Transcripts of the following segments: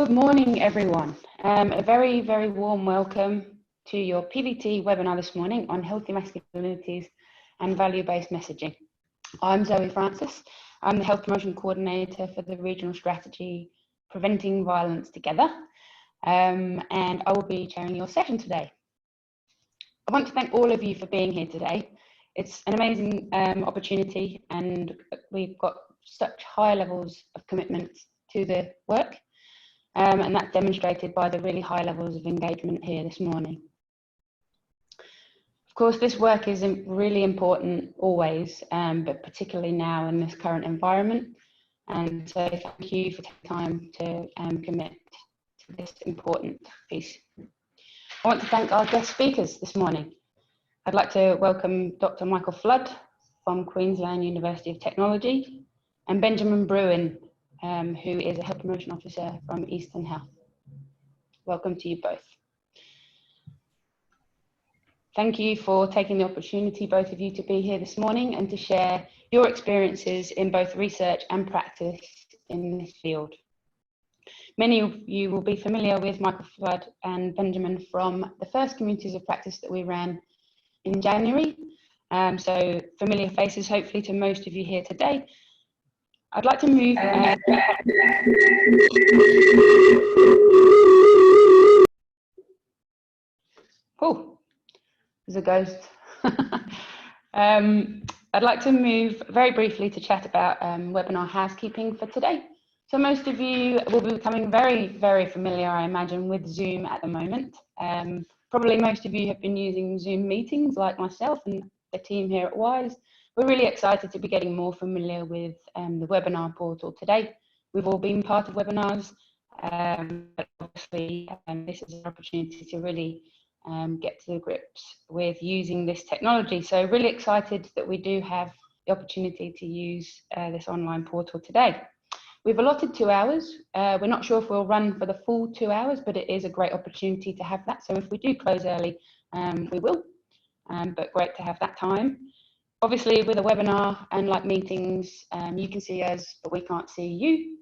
Good morning, everyone. A very, very warm welcome to your PVT webinar this morning on healthy masculinities and value-based messaging. I'm Zoe Francis. I'm the Health Promotion Coordinator for the Regional Strategy Preventing Violence Together, and I will be chairing your session today. I want to thank all of you for being here today. It's an amazing opportunity, and we've got such high levels of commitment to the work. And that's demonstrated by the really high levels of engagement here this morning. Of course, this work is really important always, but particularly now in this current environment. And so thank you for taking time to commit to this important piece. I want to thank our guest speakers this morning. I'd like to welcome Dr. Michael Flood from Queensland University of Technology and Benjamin Bruin, who is a Health Promotion Officer from Eastern Health. Welcome to you both. Thank you for taking the opportunity, both of you, to be here this morning and to share your experiences in both research and practice in this field. Many of you will be familiar with Michael Flood and Benjamin from the first communities of practice that we ran in January. So familiar faces, hopefully, to most of you here today. I'd like to move. Oh, there's a ghost. I'd like to move very briefly to chat about webinar housekeeping for today. So most of you will be becoming very, very familiar, I imagine, with Zoom at the moment. Probably most of you have been using Zoom meetings like myself and the team here at WHISE. We're really excited to be getting more familiar with the webinar portal today. We've all been part of webinars, but obviously this is an opportunity to really get to grips with using this technology. So really excited that we do have the opportunity to use this online portal today. We've allotted 2 hours. We're not sure if we'll run for the full 2 hours, but it is a great opportunity to have that. So if we do close early, we will, but great to have that time. Obviously, with a webinar and like meetings, you can see us, but we can't see you.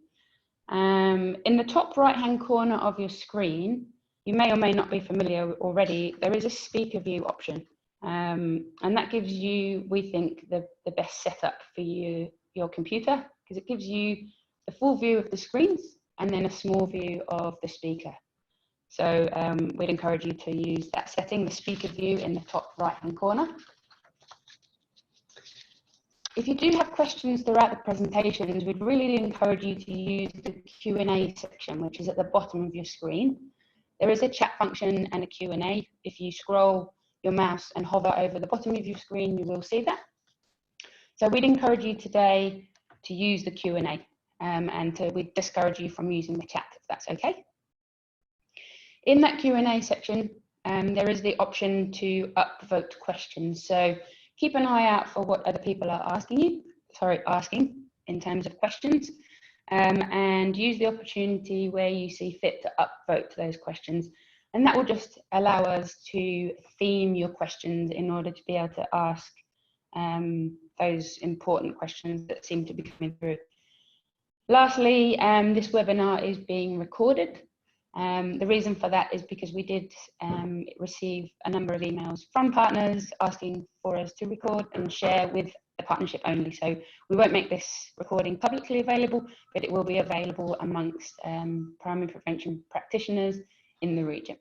In the top right-hand corner of your screen, you may or may not be familiar already, there is a speaker view option. And that gives you, we think, the best setup for your computer, because it gives you the full view of the screens and then a small view of the speaker. So we'd encourage you to use that setting, the speaker view in the top right-hand corner. If you do have questions throughout the presentations, we'd really encourage you to use the Q&A section, which is at the bottom of your screen. There is a chat function and a Q&A. If you scroll your mouse and hover over the bottom of your screen, you will see that. So we'd encourage you today to use the Q&A and we'd discourage you from using the chat, if that's okay. In that Q&A section, there is the option to upvote questions. So keep an eye out for what other people are asking in terms of questions, and use the opportunity where you see fit to upvote those questions. And that will just allow us to theme your questions in order to be able to ask those important questions that seem to be coming through. Lastly, this webinar is being recorded. The reason for that is because we did receive a number of emails from partners asking for us to record and share with the partnership only. So we won't make this recording publicly available, but it will be available amongst primary prevention practitioners in the region.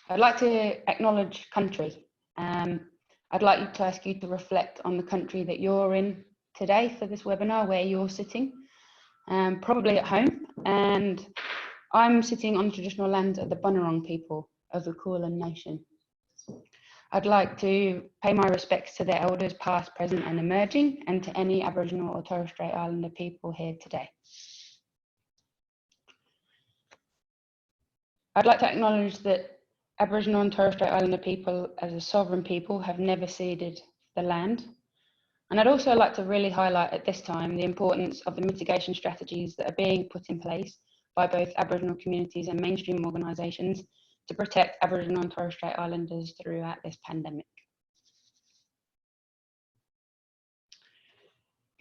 I'd like to acknowledge country. I'd like to ask you to reflect on the country that you're in today for this webinar, where you're sitting. Probably at home, and I'm sitting on traditional lands of the Bunurong people of the Kulin Nation. I'd like to pay my respects to their elders past, present and emerging, and to any Aboriginal or Torres Strait Islander people here today. I'd like to acknowledge that Aboriginal and Torres Strait Islander people as a sovereign people have never ceded the land. And I'd also like to really highlight at this time the importance of the mitigation strategies that are being put in place by both Aboriginal communities and mainstream organisations to protect Aboriginal and Torres Strait Islanders throughout this pandemic.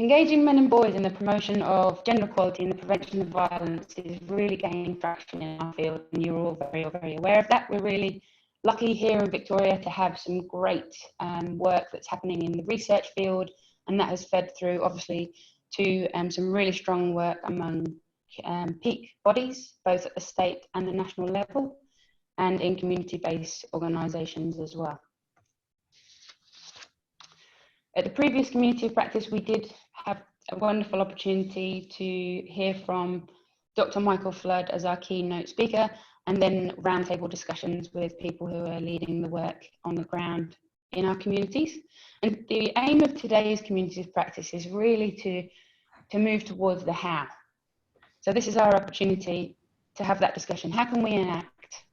Engaging men and boys in the promotion of gender equality and the prevention of violence is really gaining traction in our field, and you're all very, very aware of that. We're really lucky here in Victoria to have some great work that's happening in the research field, and that has fed through, obviously, to some really strong work among peak bodies, both at the state and the national level, and in community-based organisations as well. At the previous community of practice, we did have a wonderful opportunity to hear from Dr. Michael Flood as our keynote speaker, and then roundtable discussions with people who are leading the work on the ground in our communities. And the aim of today's community of practice is really to move towards the how. So this is our opportunity to have that discussion. How can we enact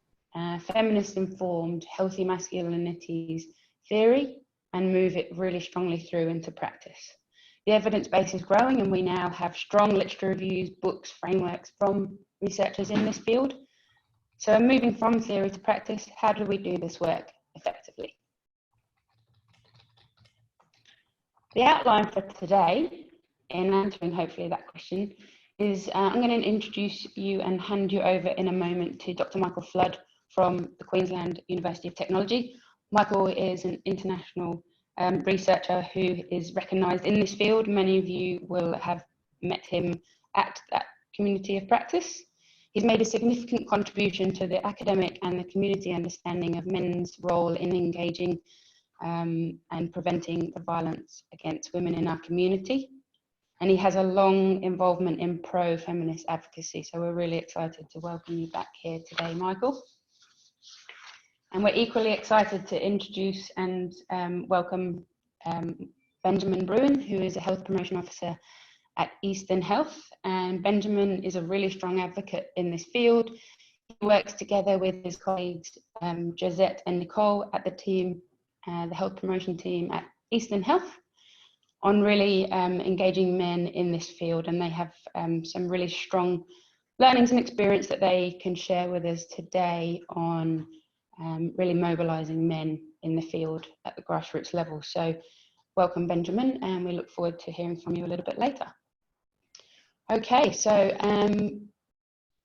feminist-informed, healthy masculinities theory and move it really strongly through into practice? The evidence base is growing, and we now have strong literature reviews, books, frameworks from researchers in this field. So moving from theory to practice, how do we do this work effectively? The outline for today, in answering hopefully that question, is I'm going to introduce you and hand you over in a moment to Dr. Michael Flood from the Queensland University of Technology. Michael is an international researcher who is recognised in this field. Many of you will have met him at that community of practice. He's made a significant contribution to the academic and the community understanding of men's role in engaging and preventing the violence against women in our community. And he has a long involvement in pro-feminist advocacy. So we're really excited to welcome you back here today, Michael. And we're equally excited to introduce and welcome Benjamin Bruin, who is a health promotion officer at Eastern Health. And Benjamin is a really strong advocate in this field. He works together with his colleagues, Josette and Nicole at the team, the health promotion team at Eastern Health, on really engaging men in this field. And they have some really strong learnings and experience that they can share with us today on really mobilising men in the field at the grassroots level. So welcome, Benjamin, and we look forward to hearing from you a little bit later. Okay, so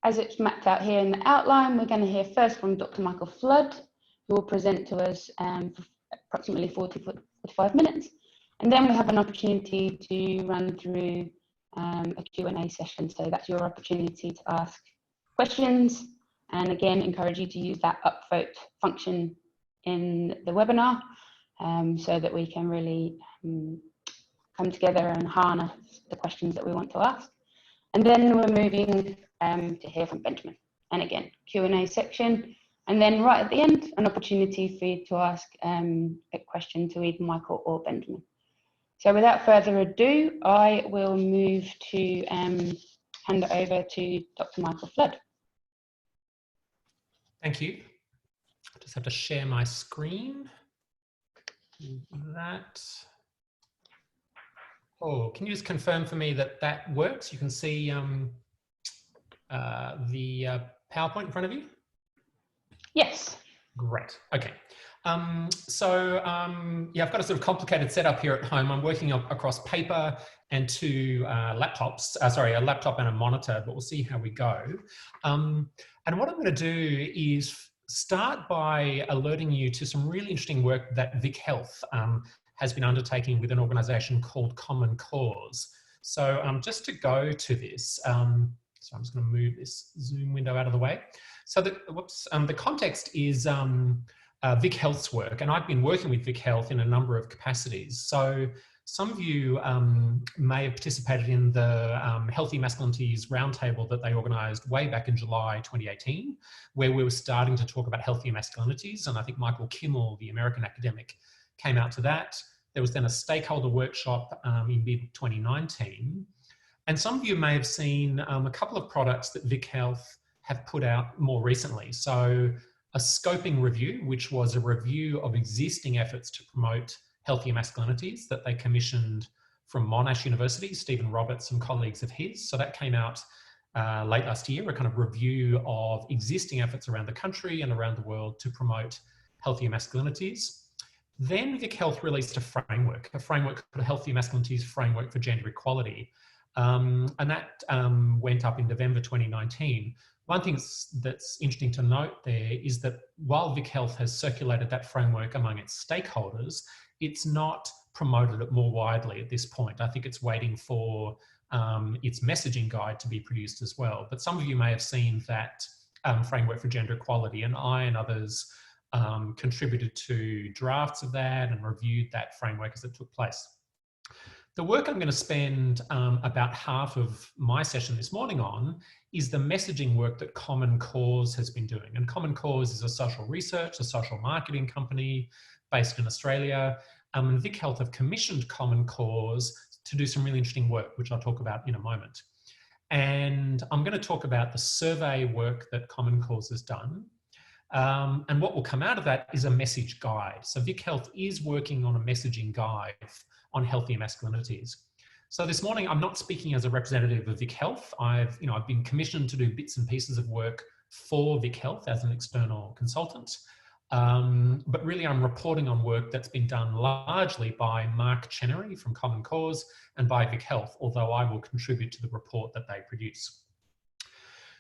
as it's mapped out here in the outline, we're going to hear first from Dr. Michael Flood, who will present to us for approximately 45 minutes. And then we have an opportunity to run through a Q&A session. So that's your opportunity to ask questions. And again, encourage you to use that upvote function in the webinar so that we can really come together and harness the questions that we want to ask. And then we're moving to hear from Benjamin. And again, Q&A section. And then right at the end, an opportunity for you to ask a question to either Michael or Benjamin. So without further ado, I will move to hand it over to Dr. Michael Flood. Thank you. I just have to share my screen. That. Oh, can you just confirm for me that that works? You can see the PowerPoint in front of you? Yes. Great. Okay. Yeah, I've got a sort of complicated setup here at home. I'm working across paper and two laptops, sorry, a laptop and a monitor, but we'll see how we go. And what I'm going to do is start by alerting you to some really interesting work that VicHealth has been undertaking with an organisation called Common Cause. So just to go to this, so I'm just going to move this Zoom window out of the way. So the context is VicHealth's work, and I've been working with VicHealth in a number of capacities. So some of you may have participated in the Healthy Masculinities Roundtable that they organised way back in July 2018, where we were starting to talk about healthy masculinities. And I think Michael Kimmel, the American academic, came out to that. There was then a stakeholder workshop in mid-2019. And some of you may have seen a couple of products that VicHealth have put out more recently. So a scoping review, which was a review of existing efforts to promote healthy masculinities that they commissioned from Monash University, Stephen Roberts and colleagues of his. So that came out late last year, a kind of review of existing efforts around the country and around the world to promote healthy masculinities. Then VicHealth released a framework called a Healthy Masculinities Framework for Gender Equality. And that went up in November 2019. One thing that's interesting to note there is that while VicHealth has circulated that framework among its stakeholders, it's not promoted it more widely at this point. I think it's waiting for its messaging guide to be produced as well. But some of you may have seen that framework for gender equality, and I and others contributed to drafts of that and reviewed that framework as it took place. The work I'm going to spend about half of my session this morning on is the messaging work that Common Cause has been doing. And Common Cause is a social research, a social marketing company based in Australia. And VicHealth have commissioned Common Cause to do some really interesting work, which I'll talk about in a moment. And I'm going to talk about the survey work that Common Cause has done. And what will come out of that is a message guide. So VicHealth is working on a messaging guide on healthy masculinities. So this morning, I'm not speaking as a representative of VicHealth. I've been commissioned to do bits and pieces of work for VicHealth as an external consultant. But really I'm reporting on work that's been done largely by Mark Chenery from Common Cause and by VicHealth, although I will contribute to the report that they produce.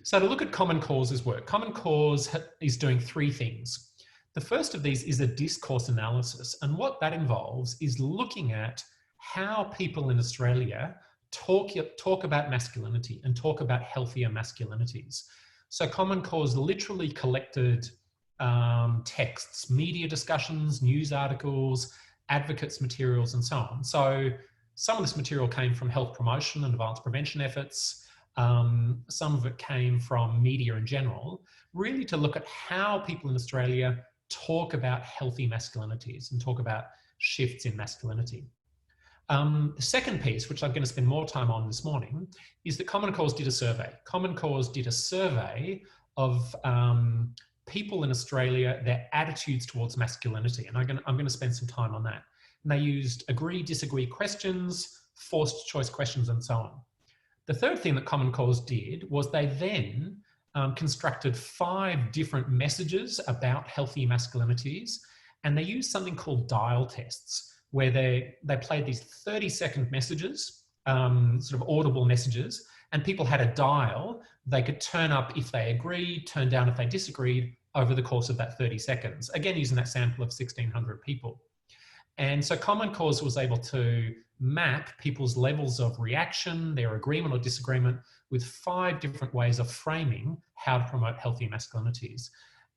So to look at Common Cause's work, Common Cause is doing three things. The first of these is a discourse analysis, and what that involves is looking at how people in Australia talk about masculinity and talk about healthier masculinities. So Common Cause literally collected texts, media discussions, news articles, advocates materials, and so on. So some of this material came from health promotion and advanced prevention efforts. Some of it came from media in general, really to look at how people in Australia talk about healthy masculinities and talk about shifts in masculinity. The second piece, which I'm going to spend more time on this morning, is that Common Cause did a survey. Common Cause did a survey of people in Australia, their attitudes towards masculinity. And I'm going to spend some time on that. And they used agree, disagree questions, forced choice questions, and so on. The third thing that Common Cause did was they then constructed 5 different messages about healthy masculinities, and they used something called dial tests, where they played these 30-second messages, sort of audible messages, and people had a dial. They could turn up if they agreed, turn down if they disagreed over the course of that 30 seconds, again using that sample of 1,600 people. And so Common Cause was able to map people's levels of reaction, their agreement or disagreement, with 5 different ways of framing how to promote healthy masculinities.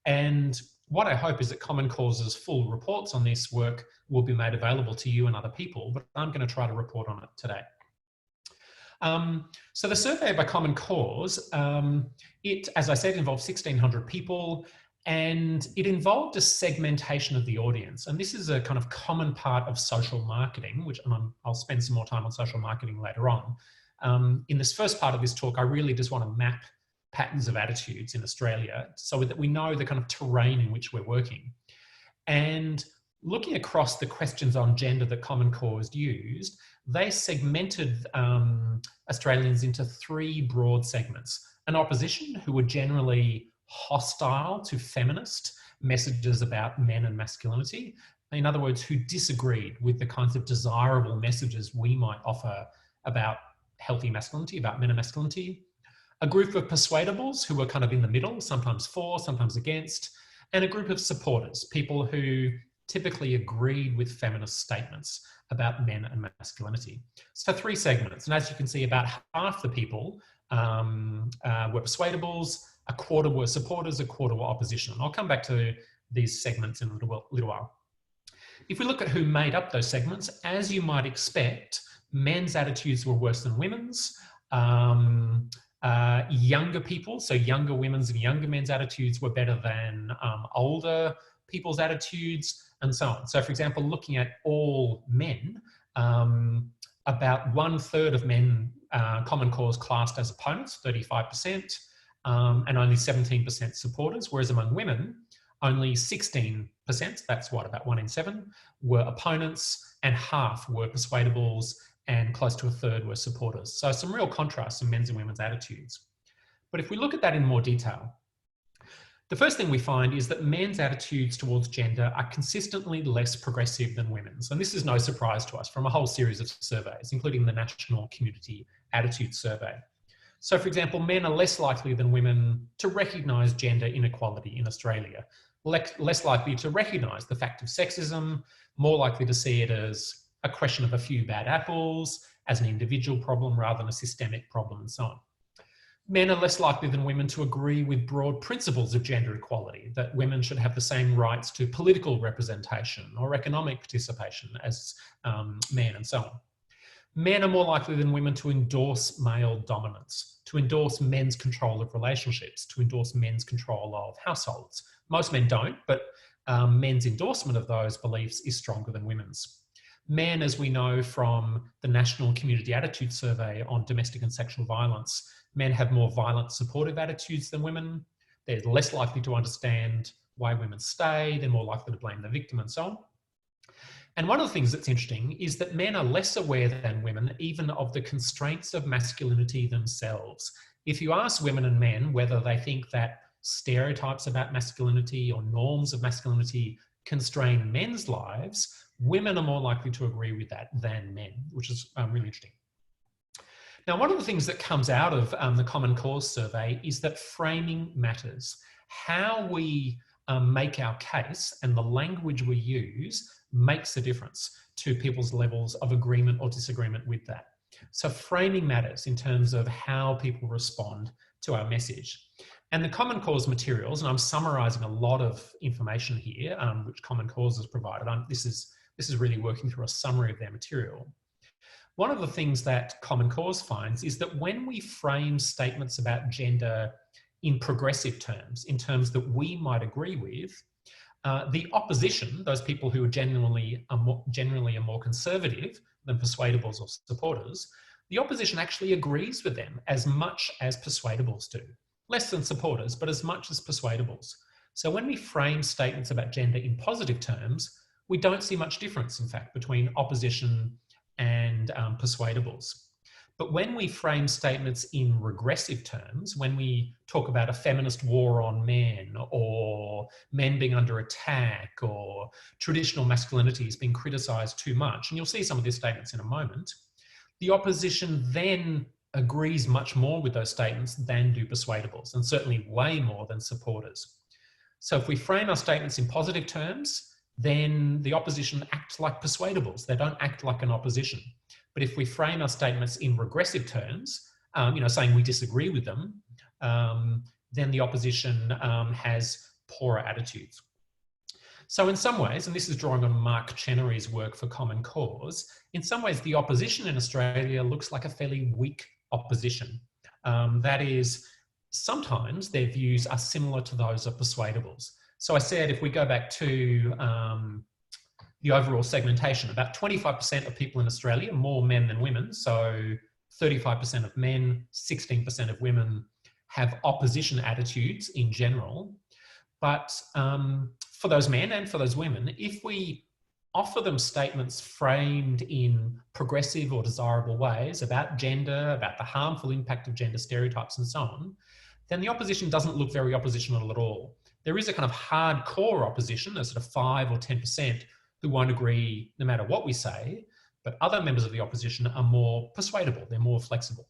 And what I hope is that Common Cause's full reports on this work will be made available to you and other people, but I'm going to try to report on it today. So the survey by Common Cause, it, as I said, involved 1,600 people, and it involved a segmentation of the audience. And this is a kind of common part of social marketing, which I'll spend some more time on social marketing later on. In this first part of this talk, I really just want to map patterns of attitudes in Australia so that we know the kind of terrain in which we're working. And looking across the questions on gender that Common Cause used, they segmented Australians into 3 broad segments. An opposition, who were generally hostile to feminist messages about men and masculinity. In other words, who disagreed with the kinds of desirable messages we might offer about healthy masculinity, about men and masculinity. A group of persuadables who were kind of in the middle, sometimes for, sometimes against, and a group of supporters, people who typically agreed with feminist statements about men and masculinity. So 3 segments, and as you can see, about half the people were persuadables, a quarter were supporters, a quarter were opposition. And I'll come back to these segments in a little while. If we look at who made up those segments, as you might expect, men's attitudes were worse than women's. Younger people, so younger women's and younger men's attitudes were better than older people's attitudes, and so on. So for example, looking at all men, about 1/3 of men Common Cause classed as opponents, 35%, and only 17% supporters, whereas among women, only 16%, that's what, about 1 in 7, were opponents, and half were persuadables, and close to 1/3 were supporters. So some real contrast in men's and women's attitudes. But if we look at that in more detail, The first thing we find is that men's attitudes towards gender are consistently less progressive than women's. And this is no surprise to us from a whole series of surveys, including the National Community Attitude Survey. So, for example, men are less likely than women to recognise gender inequality in Australia, less likely to recognise the fact of sexism, more likely to see it as a question of a few bad apples, as an individual problem rather than a systemic problem, and so on. Men are less likely than women to agree with broad principles of gender equality, that women should have the same rights to political representation or economic participation as men, and so on. Men are more likely than women to endorse male dominance, to endorse men's control of relationships, to endorse men's control of households. Most men don't, but men's endorsement of those beliefs is stronger than women's. Men, as we know from the National Community Attitude Survey on domestic and sexual violence, men have more violent, supportive attitudes than women. They're less likely to understand why women stay. They're more likely to blame the victim, and so on. And one of the things that's interesting is that men are less aware than women even of the constraints of masculinity themselves. If you ask women and men whether they think that stereotypes about masculinity or norms of masculinity constrain men's lives, women are more likely to agree with that than men, which is really interesting. Now, one of the things that comes out of the Common Cause survey is that framing matters. How we make our case and the language we use makes a difference to people's levels of agreement or disagreement with that. So framing matters in terms of how people respond to our message. And the Common Cause materials, and I'm summarising a lot of information here, which Common Cause has provided. This is really working through a summary of their material. One of the things that Common Cause finds is that when we frame statements about gender in progressive terms, in terms that we might agree with, the opposition, those people who are generally are more conservative than persuadables or supporters, the opposition actually agrees with them as much as persuadables do. Less than supporters, but as much as persuadables. So when we frame statements about gender in positive terms, we don't see much difference, in fact, between opposition and persuadables. But when we frame statements in regressive terms, when we talk about a feminist war on men, or men being under attack, or traditional masculinities being criticised too much, and you'll see some of these statements in a moment, the opposition then agrees much more with those statements than do persuadables, and certainly way more than supporters. So if we frame our statements in positive terms, then the opposition acts like persuadables. They don't act like an opposition. But if we frame our statements in regressive terms, saying we disagree with them, then the opposition has poorer attitudes. So in some ways, and this is drawing on Mark Chenery's work for Common Cause, in some ways the opposition in Australia looks like a fairly weak opposition. That is, sometimes their views are similar to those of persuadables. So I said, if we go back to the overall segmentation, about 25% of people in Australia, more men than women, so 35% of men, 16% of women have opposition attitudes in general. But for those men and for those women, if we offer them statements framed in progressive or desirable ways about gender, about the harmful impact of gender stereotypes and so on, then the opposition doesn't look very oppositional at all. There is a kind of hardcore opposition, a sort of 5 or 10%, who won't agree no matter what we say, but other members of the opposition are more persuadable, they're more flexible.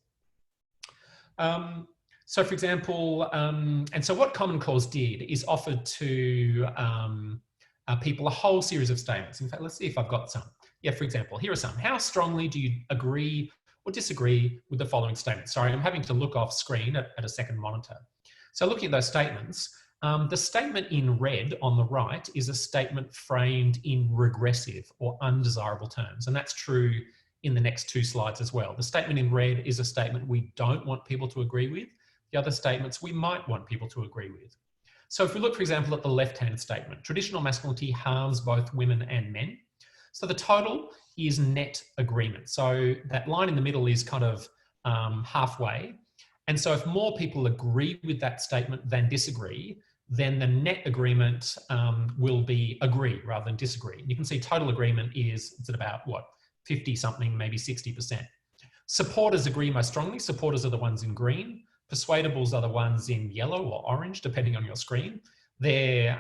So for example, and so what Common Cause did is offered to people a whole series of statements. In fact, let's see if I've got some. Yeah, for example, here are some. How strongly do you agree or disagree with the following statement? Sorry, I'm having to look off screen at a second monitor. So looking at those statements, the statement in red on the right is a statement framed in regressive or undesirable terms. And that's true in the next two slides as well. The statement in red is a statement we don't want people to agree with. The other statements we might want people to agree with. So if we look, for example, at the left-hand statement, traditional masculinity harms both women and men. So the total is net agreement. So that line in the middle is kind of halfway. And so if more people agree with that statement than disagree, then the net agreement will be agree rather than disagree. And you can see total agreement is, it's at about what, 50 something, maybe 60%. Supporters agree most strongly. Supporters are the ones in green. Persuadables are the ones in yellow or orange, depending on your screen. They're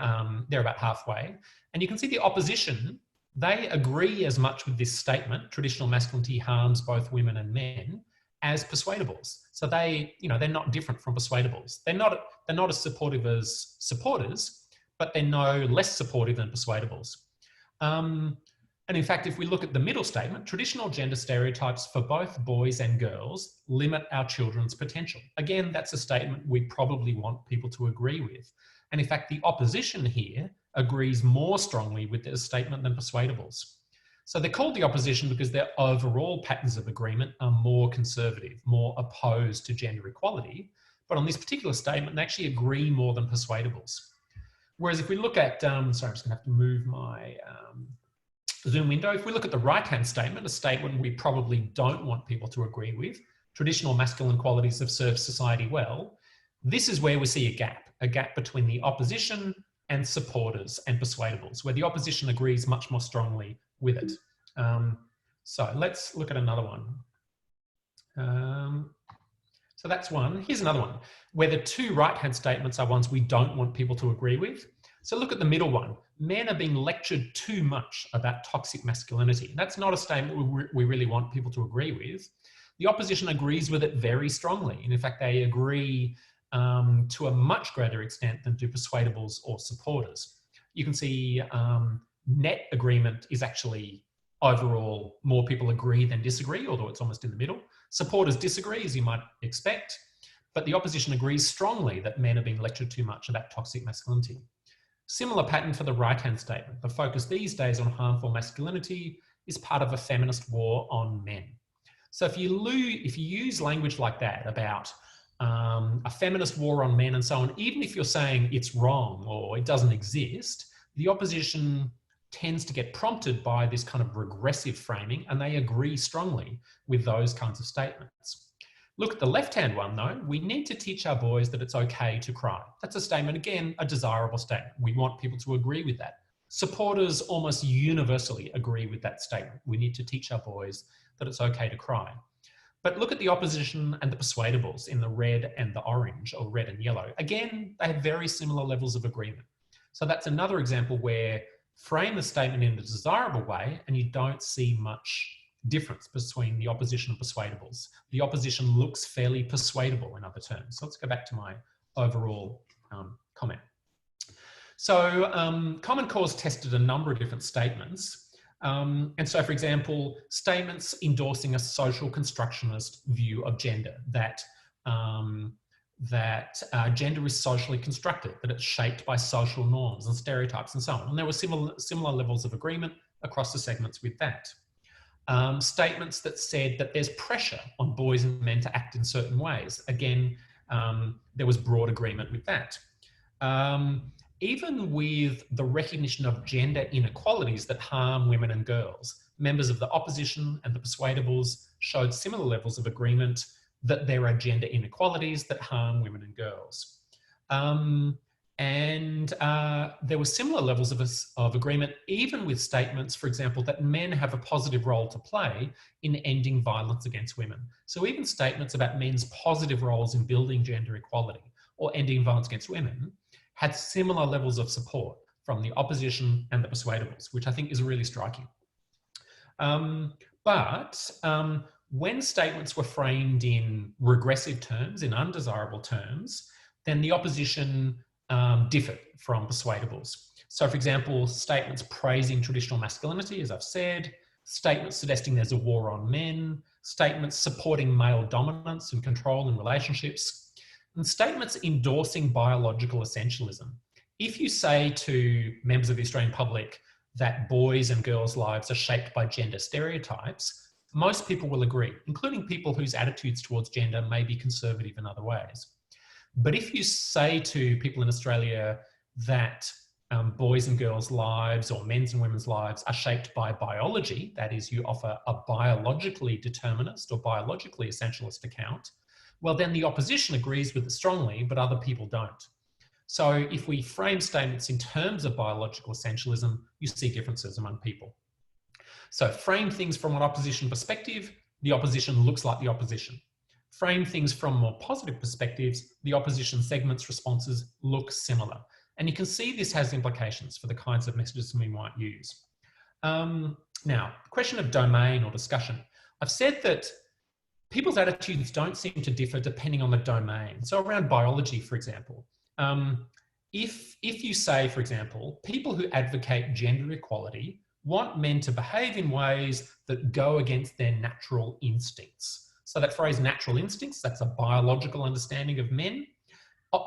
about halfway. And you can see the opposition, they agree as much with this statement, traditional masculinity harms both women and men, as persuadables. So they, they're not different from persuadables. They're not as supportive as supporters, but they're no less supportive than persuadables. And in fact, if we look at the middle statement, traditional gender stereotypes for both boys and girls limit our children's potential. Again, that's a statement we probably want people to agree with. And in fact, the opposition here agrees more strongly with this statement than persuadables. So they're called the opposition because their overall patterns of agreement are more conservative, more opposed to gender equality. But on this particular statement, they actually agree more than persuadables. Whereas if we look at, sorry, I'm just going to have to move my Zoom window. If we look at the right-hand statement, a statement we probably don't want people to agree with, traditional masculine qualities have served society well, this is where we see a gap between the opposition and supporters and persuadables, where the opposition agrees much more strongly with it. So let's look at another one. So that's one. Here's another one, where the two right-hand statements are ones we don't want people to agree with. So look at the middle one. Men are being lectured too much about toxic masculinity. That's not a statement we really want people to agree with. The opposition agrees with it very strongly. And in fact, they agree to a much greater extent than do persuadables or supporters. You can see net agreement is actually overall more people agree than disagree, although it's almost in the middle. Supporters disagree, as you might expect, but the opposition agrees strongly that men are being lectured too much about toxic masculinity. Similar pattern for the right-hand statement. The focus these days on harmful masculinity is part of a feminist war on men. So if you use language like that about a feminist war on men and so on, even if you're saying it's wrong or it doesn't exist, the opposition tends to get prompted by this kind of regressive framing, and they agree strongly with those kinds of statements. Look at the left-hand one though. We need to teach our boys that it's okay to cry. That's a statement, again, a desirable statement. We want people to agree with that. Supporters almost universally agree with that statement. We need to teach our boys that it's okay to cry. But look at the opposition and the persuadables in the red and the orange, or red and yellow. Again, they have very similar levels of agreement. So that's another example where frame the statement in a desirable way and you don't see much difference between the opposition and persuadables. The opposition looks fairly persuadable in other terms. So let's go back to my overall comment. So Common Cause tested a number of different statements. And so, for example, statements endorsing a social constructionist view of gender, that gender is socially constructed, that it's shaped by social norms and stereotypes and so on. And there were similar levels of agreement across the segments with that. Statements that said that there's pressure on boys and men to act in certain ways. Again, there was broad agreement with that. Even with the recognition of gender inequalities that harm women and girls, members of the opposition and the persuadables showed similar levels of agreement that there are gender inequalities that harm women and girls. There were similar levels of agreement, even with statements, for example, that men have a positive role to play in ending violence against women. So even statements about men's positive roles in building gender equality or ending violence against women had similar levels of support from the opposition and the persuadables, which I think is really striking. When statements were framed in regressive terms, in undesirable terms, then the opposition differed from persuadables. So for example, statements praising traditional masculinity, as I've said, statements suggesting there's a war on men, statements supporting male dominance and control in relationships, and statements endorsing biological essentialism. If you say to members of the Australian public that boys and girls' lives are shaped by gender stereotypes, most people will agree, including people whose attitudes towards gender may be conservative in other ways. But if you say to people in Australia that boys and girls' lives or men's and women's lives are shaped by biology, that is, you offer a biologically determinist or biologically essentialist account, well, then the opposition agrees with it strongly, but other people don't. So if we frame statements in terms of biological essentialism, you see differences among people. So frame things from an opposition perspective, the opposition looks like the opposition. frame things from more positive perspectives, the opposition segment's responses look similar. And you can see this has implications for the kinds of messages we might use. Now, question of domain or discussion. I've said that people's attitudes don't seem to differ depending on the domain. So around biology, for example, if you say, for example, people who advocate gender equality want men to behave in ways that go against their natural instincts. So that phrase natural instincts, that's a biological understanding of men.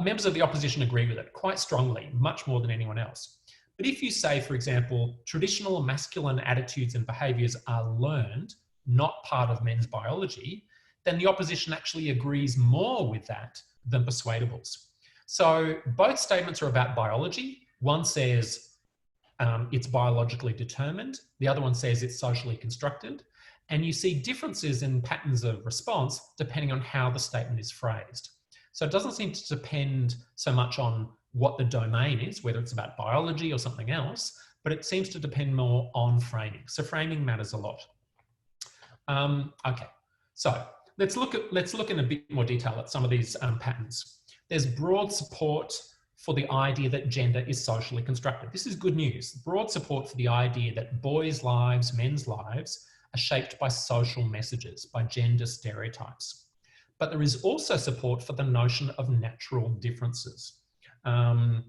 Members of the opposition agree with it quite strongly, much more than anyone else. But if you say, for example, traditional masculine attitudes and behaviours are learned, not part of men's biology, then the opposition actually agrees more with that than persuadables. So both statements are about biology. One says it's biologically determined. The other one says it's socially constructed. And you see differences in patterns of response depending on how the statement is phrased. So it doesn't seem to depend so much on what the domain is, whether it's about biology or something else, but it seems to depend more on framing. So framing matters a lot. Okay, so let's look in a bit more detail at some of these patterns. There's broad support for the idea that gender is socially constructed. This is good news. Broad support for the idea that boys' lives, men's lives are shaped by social messages, by gender stereotypes. But there is also support for the notion of natural differences. And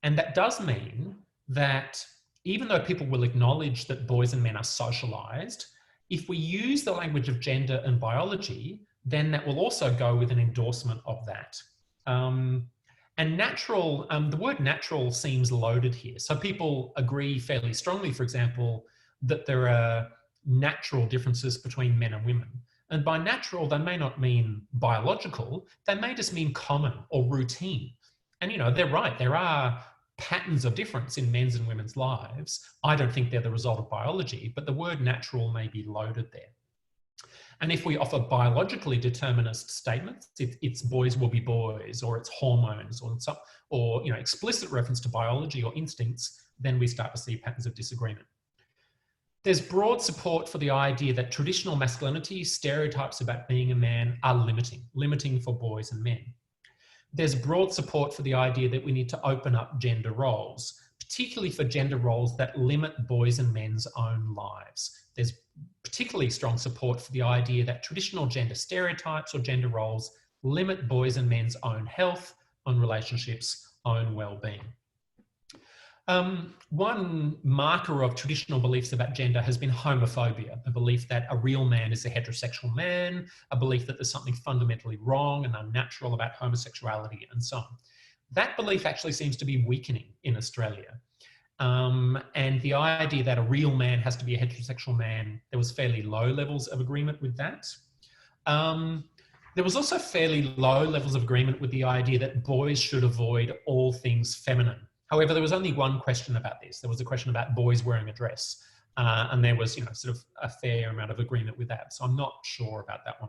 that does mean that even though people will acknowledge that boys and men are socialized, if we use the language of gender and biology, then that will also go with an endorsement of that. And natural, the word natural seems loaded here. So people agree fairly strongly, for example, that there are natural differences between men and women. And by natural, they may not mean biological, they may just mean common or routine. And, you know, they're right, there are patterns of difference in men's and women's lives. I don't think they're the result of biology, but the word natural may be loaded there. And if we offer biologically determinist statements, it's boys will be boys, or it's hormones, or you know, explicit reference to biology or instincts, then we start to see patterns of disagreement. There's broad support for the idea that traditional masculinity, stereotypes about being a man, are limiting for boys and men. There's broad support for the idea that we need to open up gender roles, particularly for gender roles that limit boys and men's own lives. There's particularly strong support for the idea that traditional gender stereotypes or gender roles limit boys and men's own health, own relationships, own well-being. One marker of traditional beliefs about gender has been homophobia, the belief that a real man is a heterosexual man, a belief that there's something fundamentally wrong and unnatural about homosexuality, and so on. That belief actually seems to be weakening in Australia. And the idea that a real man has to be a heterosexual man, there was fairly low levels of agreement with that. There was also fairly low levels of agreement with the idea that boys should avoid all things feminine. However, there was only one question about this. There was a question about boys wearing a dress. And there was, you know, sort of a fair amount of agreement with that. So I'm not sure about that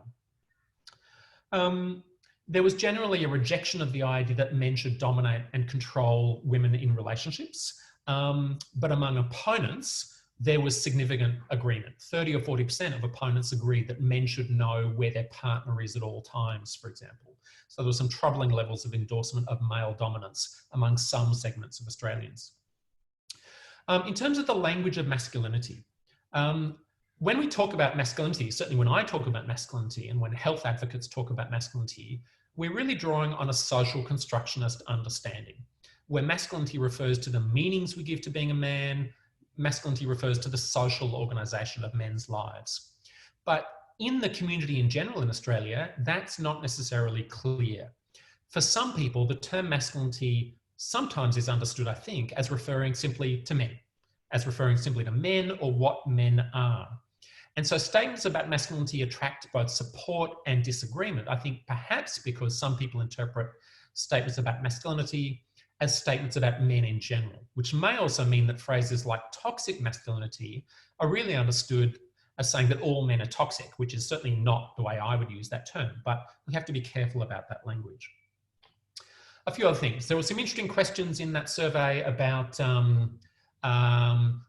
one. There was generally a rejection of the idea that men should dominate and control women in relationships. But among opponents, there was significant agreement. 30 or 40% of opponents agreed that men should know where their partner is at all times, for example. So there were some troubling levels of endorsement of male dominance among some segments of Australians. In terms of the language of masculinity, when we talk about masculinity, certainly when I talk about masculinity and when health advocates talk about masculinity, we're really drawing on a social constructionist understanding, where masculinity refers to the meanings we give to being a man, masculinity refers to the social organisation of men's lives. But in the community in general in Australia, that's not necessarily clear. For some people, the term masculinity sometimes is understood, I think, as referring simply to men, as referring simply to men or what men are. And so statements about masculinity attract both support and disagreement, I think perhaps because some people interpret statements about masculinity as statements about men in general, which may also mean that phrases like toxic masculinity are really understood as saying that all men are toxic, which is certainly not the way I would use that term, but we have to be careful about that language. A few other things. There were some interesting questions in that survey about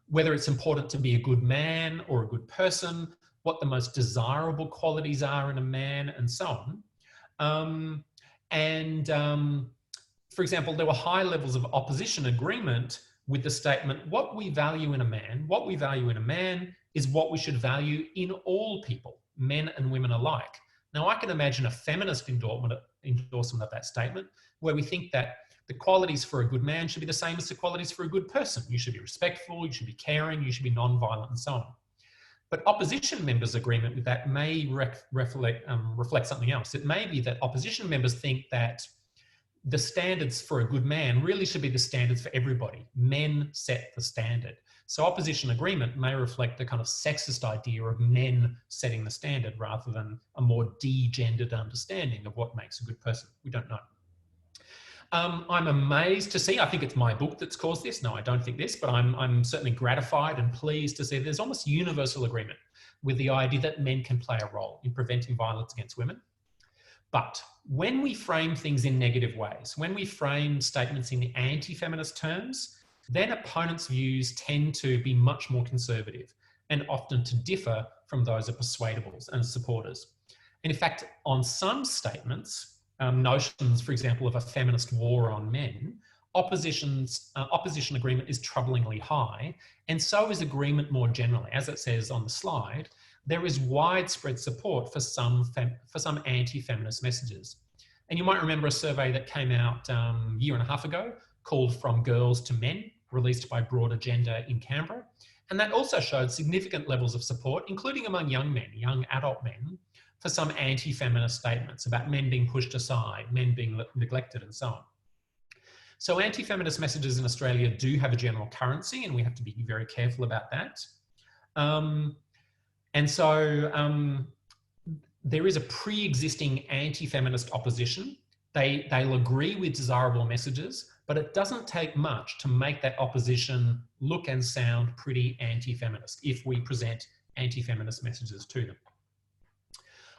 whether it's important to be a good man or a good person. what the most desirable qualities are in a man, and so on. For example, there were high levels of opposition agreement with the statement, what we value in a man is what we should value in all people, men and women alike. Now, I can imagine a feminist endorsement of that statement, where we think that the qualities for a good man should be the same as the qualities for a good person. You should be respectful, you should be caring, you should be non-violent, and so on. But opposition members' agreement with that may reflect something else. It may be that opposition members think that the standards for a good man really should be the standards for everybody. Men set the standard. So opposition agreement may reflect the kind of sexist idea of men setting the standard rather than a more de-gendered understanding of what makes a good person. We don't know. I'm amazed to see, I think it's my book that's caused this. No, I don't think this, but I'm certainly gratified and pleased to see there's almost universal agreement with the idea that men can play a role in preventing violence against women. But when we frame things in negative ways, when we frame statements in anti-feminist terms, then opponents' views tend to be much more conservative and often to differ from those of persuadables and supporters. And in fact, on some statements, notions, for example, of a feminist war on men, opposition agreement is troublingly high, and so is agreement more generally. As it says on the slide, there is widespread support for some anti-feminist messages. And you might remember a survey that came out a year and a half ago called From Girls to Men, released by Broad Agenda in Canberra. And that also showed significant levels of support, including among young men, young adult men, for some anti-feminist statements about men being pushed aside, men being neglected, and so on. So anti-feminist messages in Australia do have a general currency, and we have to be very careful about that. There is a pre-existing anti-feminist opposition. They'll agree with desirable messages, but it doesn't take much to make that opposition look and sound pretty anti-feminist if we present anti-feminist messages to them.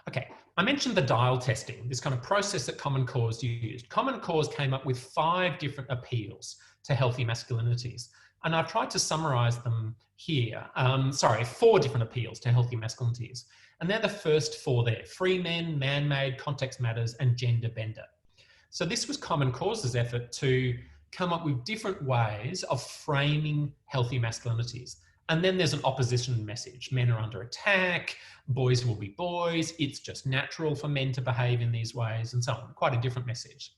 Okay, I mentioned the dial testing, this kind of process that Common Cause used. Common Cause came up with 5 different appeals to healthy masculinities. And I've tried to summarize them here. 4 different appeals to healthy masculinities. And they're the first 4 there: free men, man-made, context matters, and gender bender. So this was Common Cause's effort to come up with different ways of framing healthy masculinities. And then there's an opposition message. Men are under attack, boys will be boys, it's just natural for men to behave in these ways, and so on. Quite a different message.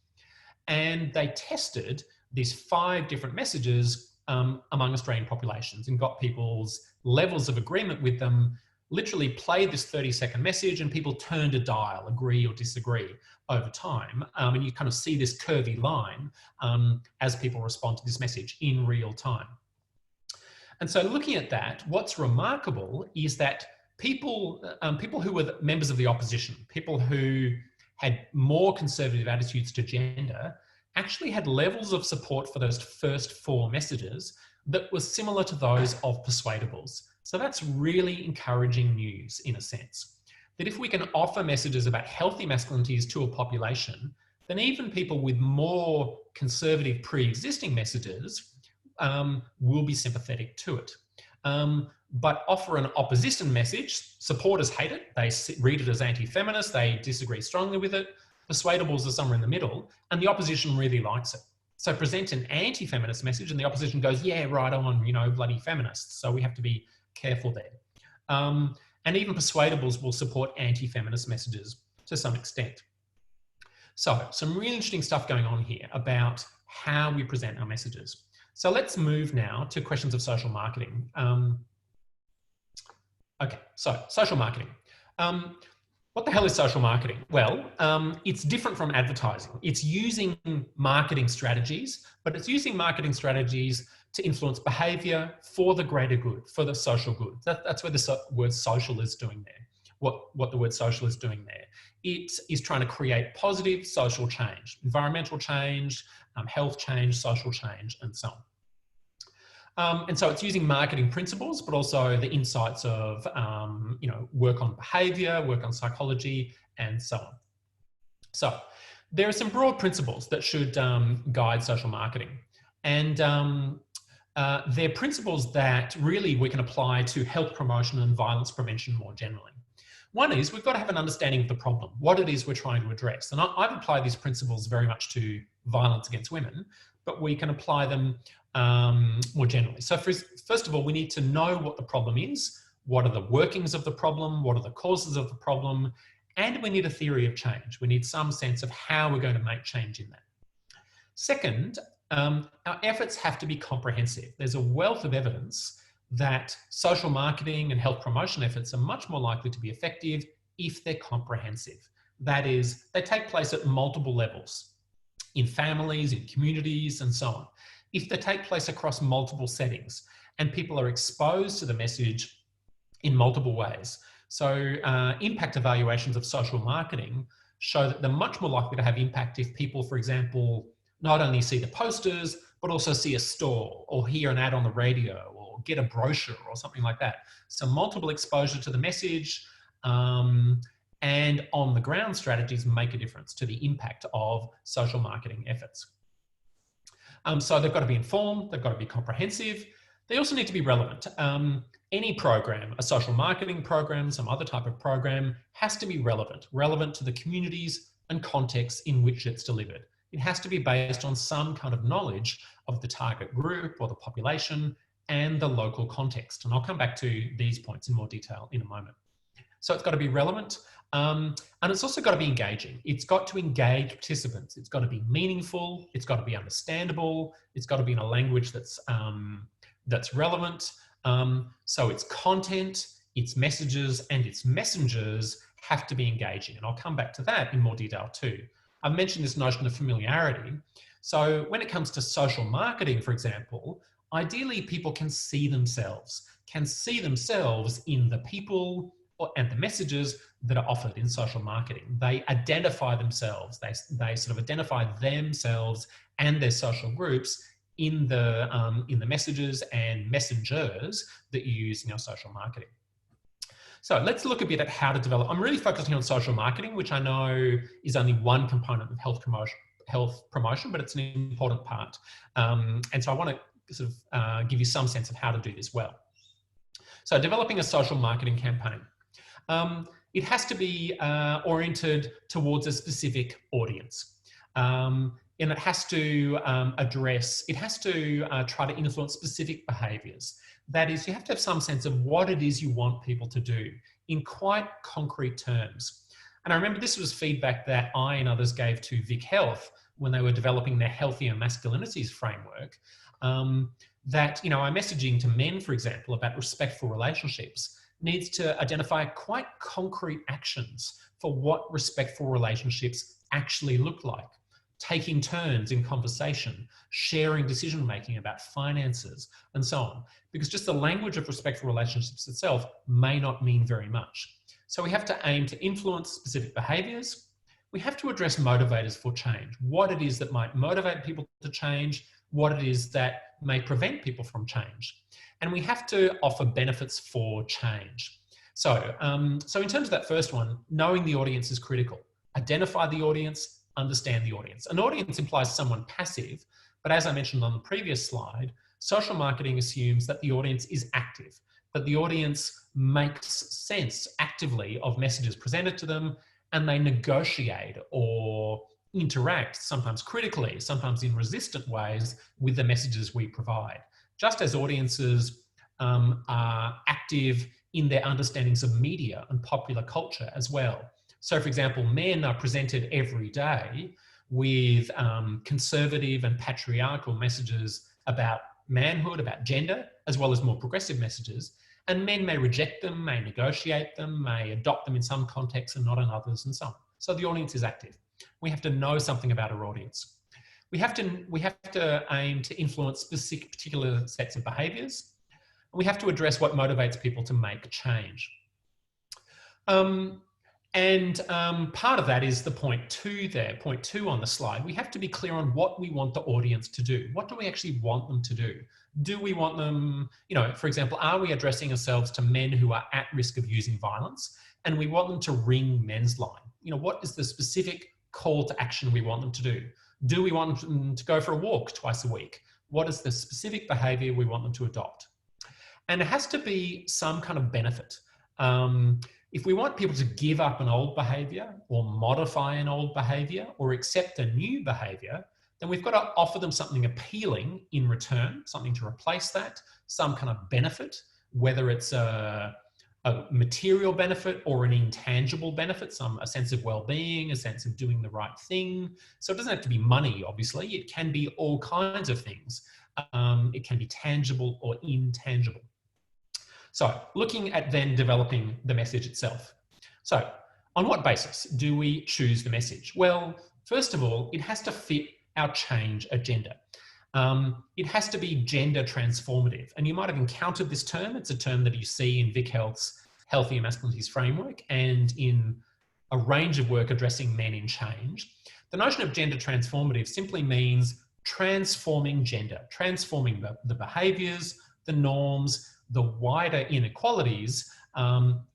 And they tested these 5 different messages among Australian populations and got people's levels of agreement with them, literally played this 30-second message and people turned a dial, agree or disagree over time. And you kind of see this curvy line as people respond to this message in real time. And so looking at that, what's remarkable is that people who were members of the opposition, people who had more conservative attitudes to gender, actually had levels of support for those first 4 messages that was similar to those of persuadables. So that's really encouraging news in a sense, that if we can offer messages about healthy masculinities to a population, then even people with more conservative pre-existing messages will be sympathetic to it. But offer an opposition message, supporters hate it, they read it as anti-feminist, they disagree strongly with it, persuadables are somewhere in the middle, and the opposition really likes it. So present an anti-feminist message and the opposition goes, yeah, right on, you know, bloody feminists. So we have to be careful there. And even persuadables will support anti-feminist messages to some extent. So some really interesting stuff going on here about how we present our messages. So let's move now to questions of social marketing. Okay, so social marketing. What the hell is social marketing? Well, it's different from advertising. It's using marketing strategies, but it's using marketing strategies to influence behavior for the greater good, for the social good. That's where the word social is doing there. What the word social is doing there. It is trying to create positive social change, environmental change, health change, social change, and so on. And so it's using marketing principles, but also the insights of, you know, work on behavior, work on psychology, and so on. So there are some broad principles that should guide social marketing. And they're principles that really we can apply to health promotion and violence prevention more generally. One is we've got to have an understanding of the problem, what it is we're trying to address. And I've applied these principles very much to violence against women, but we can apply them more generally. So first of all, we need to know what the problem is, what are the workings of the problem, what are the causes of the problem, and we need a theory of change. We need some sense of how we're going to make change in that. Second, our efforts have to be comprehensive. There's a wealth of evidence that social marketing and health promotion efforts are much more likely to be effective if they're comprehensive. That is, they take place at multiple levels, in families, in communities, and so on. If they take place across multiple settings and people are exposed to the message in multiple ways. So impact evaluations of social marketing show that they're much more likely to have impact if people, for example, not only see the posters, but also see a store or hear an ad on the radio or get a brochure or something like that. So multiple exposure to the message and on the ground strategies make a difference to the impact of social marketing efforts. So they've got to be informed, they've got to be comprehensive. They also need to be relevant. Any program, a social marketing program, some other type of program, has to be relevant to the communities and contexts in which it's delivered. It has to be based on some kind of knowledge of the target group or the population and the local context. And I'll come back to these points in more detail in a moment. So it's got to be relevant, and it's also got to be engaging. It's got to engage participants. It's got to be meaningful. It's got to be understandable. It's got to be in a language that's relevant. So its content, its messages, and its messengers have to be engaging. And I'll come back to that in more detail too. I've mentioned this notion of familiarity. So when it comes to social marketing, for example, ideally people can see themselves in the people and the messages that are offered in social marketing. They identify themselves. They sort of identify themselves and their social groups in the messages and messengers that you use in your social marketing. So let's look a bit at how to develop. I'm really focusing on social marketing, which I know is only one component of health promotion, but it's an important part. And so I want to sort of give you some sense of how to do this well. So developing a social marketing campaign. It has to be oriented towards a specific audience. And it has to try to influence specific behaviours. That is, you have to have some sense of what it is you want people to do in quite concrete terms. And I remember this was feedback that I and others gave to VicHealth when they were developing their healthier masculinities framework, that, you know, our messaging to men, for example, about respectful relationships needs to identify quite concrete actions for what respectful relationships actually look like. Taking turns in conversation, sharing decision-making about finances, and so on. Because just the language of respectful relationships itself may not mean very much. So we have to aim to influence specific behaviours. We have to address motivators for change. What it is that might motivate people to change, what it is that may prevent people from change. And we have to offer benefits for change. So, so in terms of that first one, knowing the audience is critical. Identify the audience, understand the audience. An audience implies someone passive, but as I mentioned on the previous slide, social marketing assumes that the audience is active, that the audience makes sense actively of messages presented to them, and they negotiate or interact, sometimes critically, sometimes in resistant ways, with the messages we provide. Just as audiences are active in their understandings of media and popular culture as well. So, for example, men are presented every day with conservative and patriarchal messages about manhood, about gender, as well as more progressive messages. And men may reject them, may negotiate them, may adopt them in some contexts and not in others, and so on. So the audience is active. We have to know something about our audience. We have to aim to influence specific particular sets of behaviours. We have to address what motivates people to make change. Part of that is the point 2 there, point 2 on the slide. We have to be clear on what we want the audience to do. What do we actually want them to do? Do we want them, you know, for example, are we addressing ourselves to men who are at risk of using violence and we want them to ring Men's Line? You know, what is the specific call to action we want them to do? Do we want them to go for a walk twice a week? What is the specific behavior we want them to adopt? And it has to be some kind of benefit. If we want people to give up an old behavior or modify an old behavior or accept a new behavior, then we've got to offer them something appealing in return, something to replace that, some kind of benefit, whether it's a material benefit or an intangible benefit, a sense of well-being, a sense of doing the right thing. So it doesn't have to be money, obviously. It can be all kinds of things. It can be tangible or intangible. So looking at then developing the message itself. So on what basis do we choose the message? Well, first of all, it has to fit our change agenda. It has to be gender transformative. And you might have encountered this term. It's a term that you see in VicHealth's Healthy and Masculinities framework and in a range of work addressing men in change. The notion of gender transformative simply means transforming gender, transforming the behaviors, the norms, the wider inequalities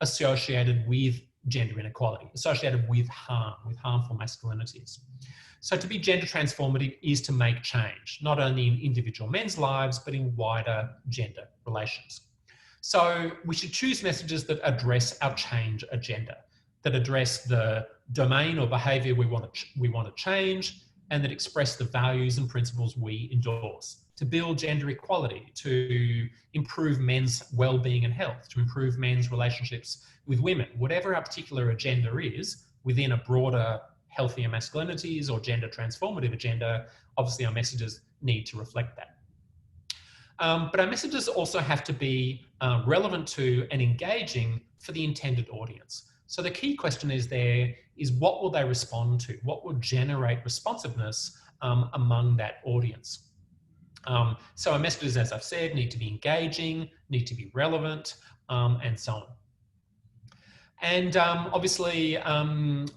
associated with gender inequality, associated with harmful masculinities. So to be gender transformative is to make change, not only in individual men's lives, but in wider gender relations. So we should choose messages that address our change agenda, that address the domain or behavior we want to change, and that express the values and principles we endorse, to build gender equality, to improve men's well-being and health, to improve men's relationships with women, whatever our particular agenda is within a broader healthier masculinities or gender transformative agenda. Obviously our messages need to reflect that. But our messages also have to be relevant to and engaging for the intended audience. So the key question is what will they respond to? What will generate responsiveness among that audience? So our messages, as I've said, need to be engaging, need to be relevant, and so on. And obviously,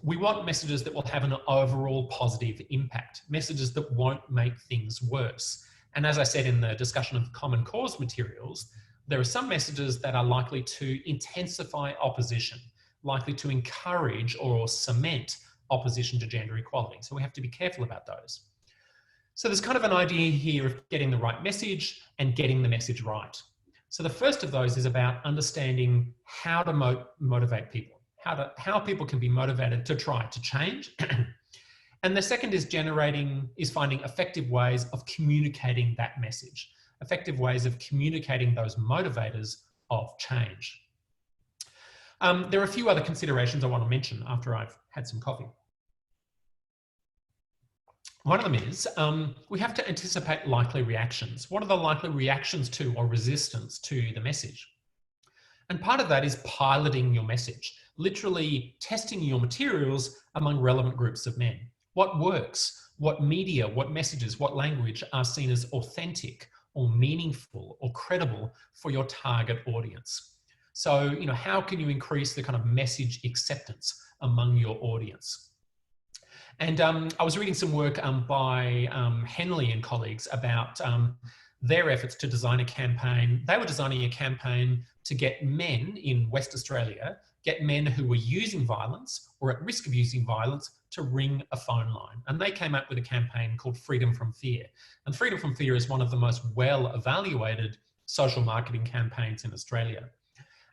we want messages that will have an overall positive impact, messages that won't make things worse. And as I said in the discussion of common cause materials, there are some messages that are likely to intensify opposition, likely to encourage or cement opposition to gender equality. So we have to be careful about those. So there's kind of an idea here of getting the right message and getting the message right. So the first of those is about understanding how to motivate people, how people can be motivated to try to change. And the second is finding effective ways of communicating that message, effective ways of communicating those motivators of change. There are a few other considerations I want to mention after I've had some coffee. One of them is we have to anticipate likely reactions. What are the likely reactions to or resistance to the message? And part of that is piloting your message, literally testing your materials among relevant groups of men. What works? What media, what messages, what language are seen as authentic or meaningful or credible for your target audience? So, how can you increase the kind of message acceptance among your audience? And I was reading some work by Henley and colleagues about their efforts to design a campaign. They were designing a campaign to get men in West Australia, get men who were using violence or at risk of using violence to ring a phone line. And they came up with a campaign called Freedom from Fear. And Freedom from Fear is one of the most well-evaluated social marketing campaigns in Australia.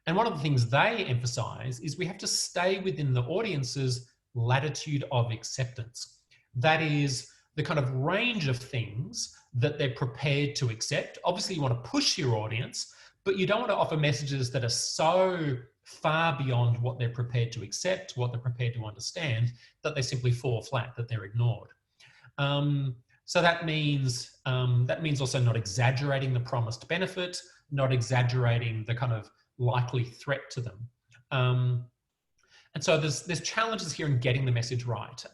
And one of the things they emphasize is we have to stay within the audience's latitude of acceptance. That is the kind of range of things that they're prepared to accept. Obviously, you want to push your audience, but you don't want to offer messages that are so far beyond what they're prepared to accept, what they're prepared to understand, that they simply fall flat, that they're ignored. So that means also not exaggerating the promised benefit, not exaggerating the kind of likely threat to them. And so there's challenges here in getting the message right.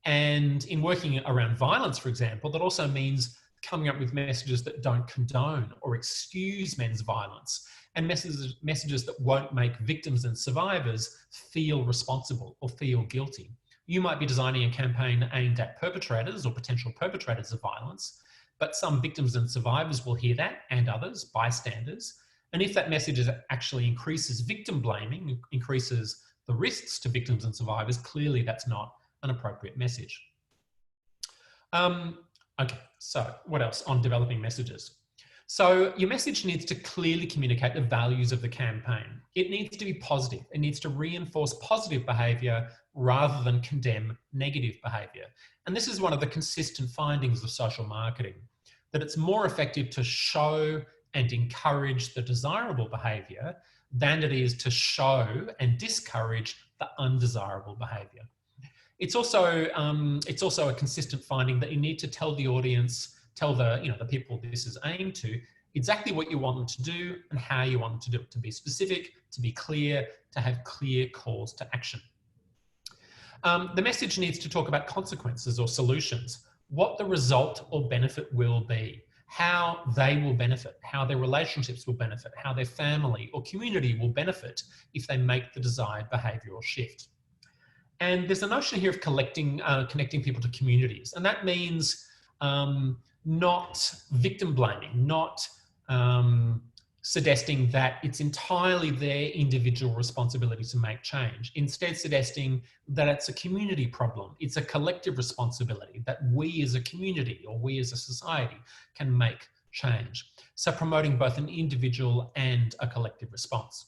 And in working around violence, for example, that also means coming up with messages that don't condone or excuse men's violence, and messages that won't make victims and survivors feel responsible or feel guilty. You might be designing a campaign aimed at perpetrators or potential perpetrators of violence, but some victims and survivors will hear that, and others, bystanders. And if that message actually increases victim blaming, increases the risks to victims and survivors, clearly that's not an appropriate message. Okay, so what else on developing messages? So your message needs to clearly communicate the values of the campaign. It needs to be positive. It needs to reinforce positive behaviour rather than condemn negative behaviour. And this is one of the consistent findings of social marketing, that it's more effective to show and encourage the desirable behaviour than it is to show and discourage the undesirable behaviour. It's also a consistent finding that you need to tell the audience, tell the people this is aimed to, exactly what you want them to do and how you want them to do it, to be specific, to be clear, to have clear calls to action. The message needs to talk about consequences or solutions, what the result or benefit will be, how they will benefit, how their relationships will benefit, how their family or community will benefit if they make the desired behavioural shift. And there's a notion here of connecting people to communities. And that means not victim blaming, not suggesting that it's entirely their individual responsibility to make change. Instead, suggesting that it's a community problem. It's a collective responsibility that we as a community or we as a society can make change. So promoting both an individual and a collective response.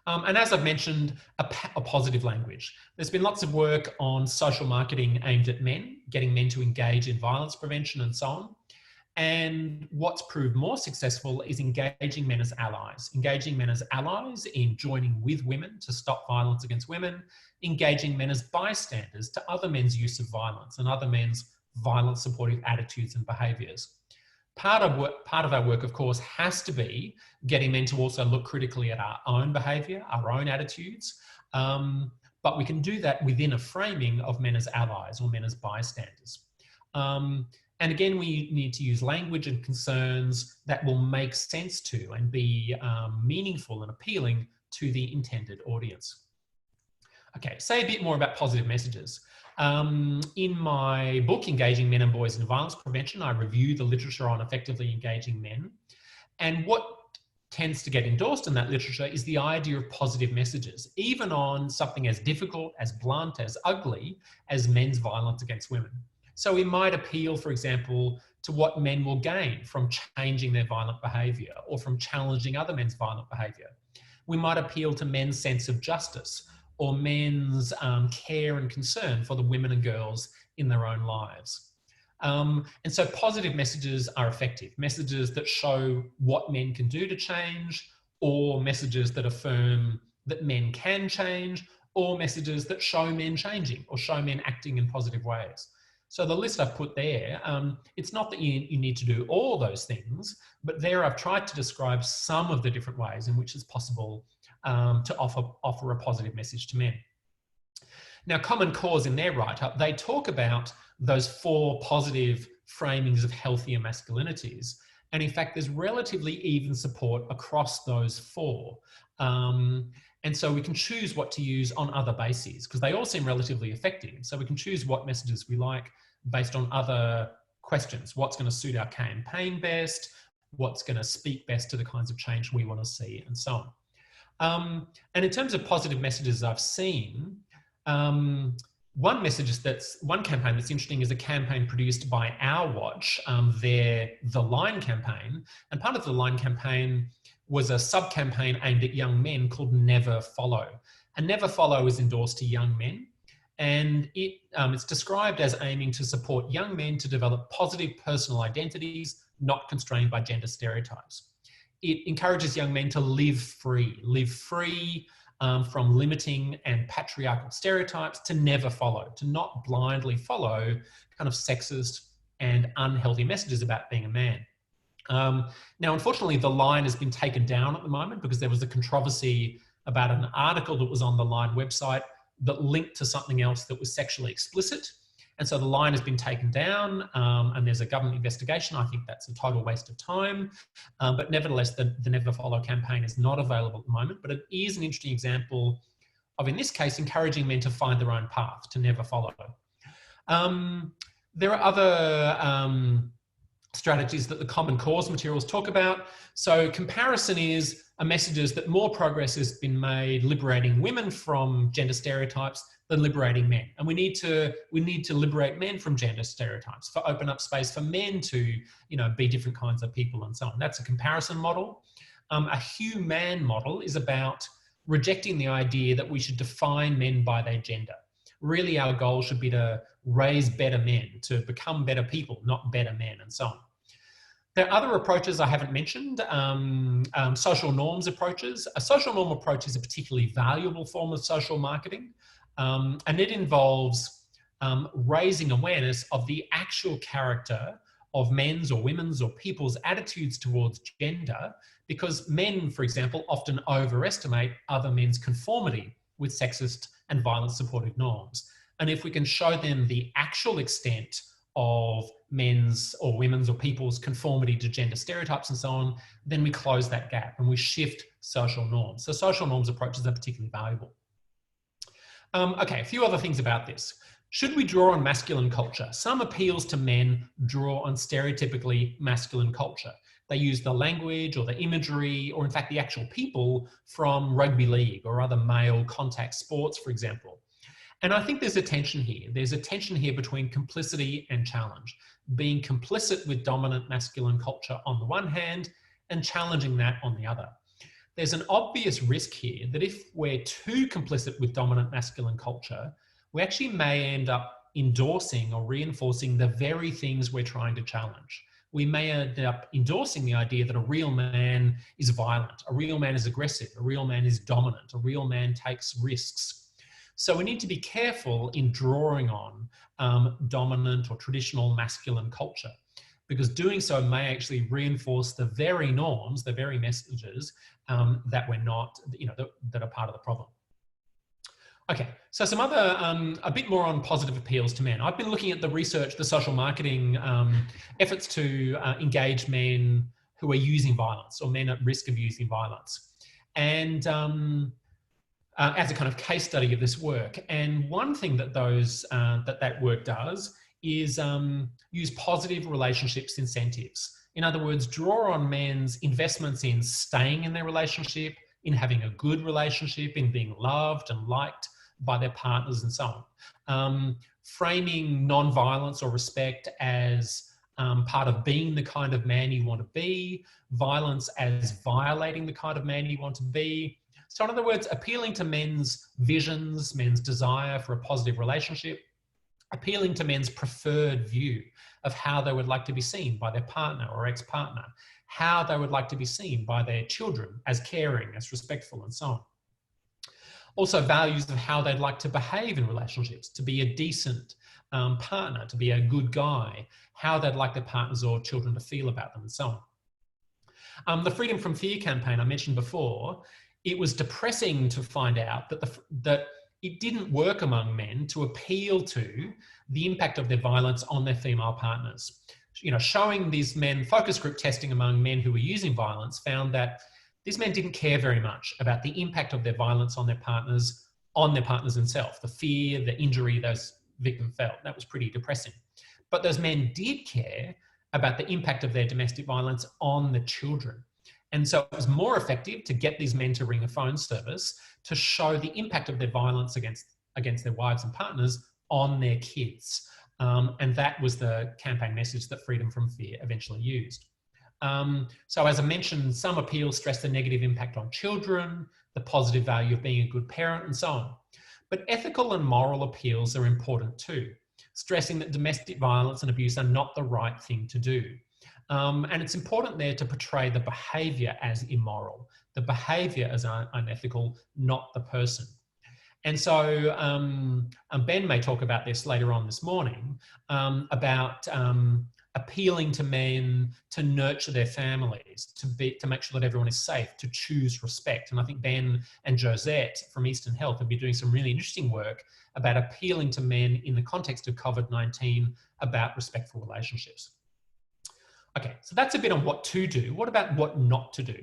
And as I've mentioned, a positive language. There's been lots of work on social marketing aimed at men, getting men to engage in violence prevention and so on. And what's proved more successful is engaging men as allies in joining with women to stop violence against women, engaging men as bystanders to other men's use of violence and other men's violence supportive attitudes and behaviours. Part of our work, of course, has to be getting men to also look critically at our own behaviour, our own attitudes, but we can do that within a framing of men as allies or men as bystanders. And again, we need to use language and concerns that will make sense to and be meaningful and appealing to the intended audience. Okay, say a bit more about positive messages. In my book, Engaging Men and Boys in Violence Prevention, I review the literature on effectively engaging men. And what tends to get endorsed in that literature is the idea of positive messages, even on something as difficult, as blunt, as ugly as men's violence against women. So we might appeal, for example, to what men will gain from changing their violent behaviour or from challenging other men's violent behaviour. We might appeal to men's sense of justice or men's care and concern for the women and girls in their own lives. And so positive messages are effective, messages that show what men can do to change, or messages that affirm that men can change, or messages that show men changing or show men acting in positive ways. So the list I've put there, it's not that you need to do all those things, but there I've tried to describe some of the different ways in which it's possible to offer a positive message to men. Now, Common Cause in their write-up, they talk about those 4 positive framings of healthier masculinities. And in fact, there's relatively even support across those 4. And so we can choose what to use on other bases because they all seem relatively effective. So we can choose what messages we like based on other questions. What's going to suit our campaign best? What's going to speak best to the kinds of change we want to see, and so on. And in terms of positive messages I've seen, one campaign that's interesting is a campaign produced by Our Watch, the Line campaign. And part of the Line campaign was a sub-campaign aimed at young men called Never Follow. And Never Follow is endorsed to young men. And it's described as aiming to support young men to develop positive personal identities, not constrained by gender stereotypes. It encourages young men to live free from limiting and patriarchal stereotypes, to never follow, to not blindly follow kind of sexist and unhealthy messages about being a man. Now, unfortunately, the Line has been taken down at the moment because there was a controversy about an article that was on the Line website that linked to something else that was sexually explicit. And so the Line has been taken down and there's a government investigation. I think that's a total waste of time. But nevertheless, the Never Follow campaign is not available at the moment, but it is an interesting example of, in this case, encouraging men to find their own path, to never follow. There are other strategies that the Common Cause materials talk about. So comparison is a message is that more progress has been made liberating women from gender stereotypes than liberating men. And we need to liberate men from gender stereotypes, for open up space for men to, be different kinds of people and so on. That's a comparison model. A human model is about rejecting the idea that we should define men by their gender. Really, our goal should be to raise better men, to become better people, not better men, and so on. There are other approaches I haven't mentioned, social norms approaches. A social norm approach is a particularly valuable form of social marketing, and it involves raising awareness of the actual character of men's or women's or people's attitudes towards gender, because men, for example, often overestimate other men's conformity with sexist and violence supportive norms. And if we can show them the actual extent of men's or women's or people's conformity to gender stereotypes and so on, then we close that gap and we shift social norms. So social norms approaches are particularly valuable. Okay, a few other things about this. Should we draw on masculine culture? Some appeals to men draw on stereotypically masculine culture. They use the language or the imagery, or in fact the actual people from rugby league or other male contact sports, for example. And I think there's a tension here. There's a tension here between complicity and challenge. Being complicit with dominant masculine culture on the one hand and challenging that on the other. There's an obvious risk here that if we're too complicit with dominant masculine culture, we actually may end up endorsing or reinforcing the very things we're trying to challenge. We may end up endorsing the idea that a real man is violent, a real man is aggressive, a real man is dominant, a real man takes risks. So we need to be careful in drawing on dominant or traditional masculine culture, because doing so may actually reinforce the very norms, the very messages that we're not, that are part of the problem. Okay, so some other, a bit more on positive appeals to men. I've been looking at the research, the social marketing efforts to engage men who are using violence or men at risk of using violence. And as a kind of case study of this work. And one thing that that work does is use positive relationships incentives. In other words, draw on men's investments in staying in their relationship, in having a good relationship, in being loved and liked by their partners and so on. Framing non-violence or respect as part of being the kind of man you want to be, violence as violating the kind of man you want to be. So in other words, appealing to men's visions, men's desire for a positive relationship, appealing to men's preferred view of how they would like to be seen by their partner or ex-partner, how they would like to be seen by their children as caring, as respectful, and so on. Also values of how they'd like to behave in relationships, to be a decent partner, to be a good guy, how they'd like their partners or children to feel about them, and so on. The Freedom from Fear campaign I mentioned before, it was depressing to find out that it didn't work among men to appeal to the impact of their violence on their female partners. Showing these men, focus group testing among men who were using violence found that these men didn't care very much about the impact of their violence on their partners themselves, the fear, the injury those victims felt. That was pretty depressing. But those men did care about the impact of their domestic violence on the children. And so it was more effective to get these men to ring a phone service to show the impact of their violence against their wives and partners on their kids. And that was the campaign message that Freedom from Fear eventually used. So as I mentioned, some appeals stress the negative impact on children, the positive value of being a good parent, and so on. But ethical and moral appeals are important too, stressing that domestic violence and abuse are not the right thing to do. And it's important there to portray the behaviour as immoral, the behaviour as unethical, not the person. And so Ben may talk about this later on this morning, about appealing to men to nurture their families, to make sure that everyone is safe, to choose respect. And I think Ben and Josette from Eastern Health have been doing some really interesting work about appealing to men in the context of COVID-19 about respectful relationships. Okay, so that's a bit on what to do. What about what not to do?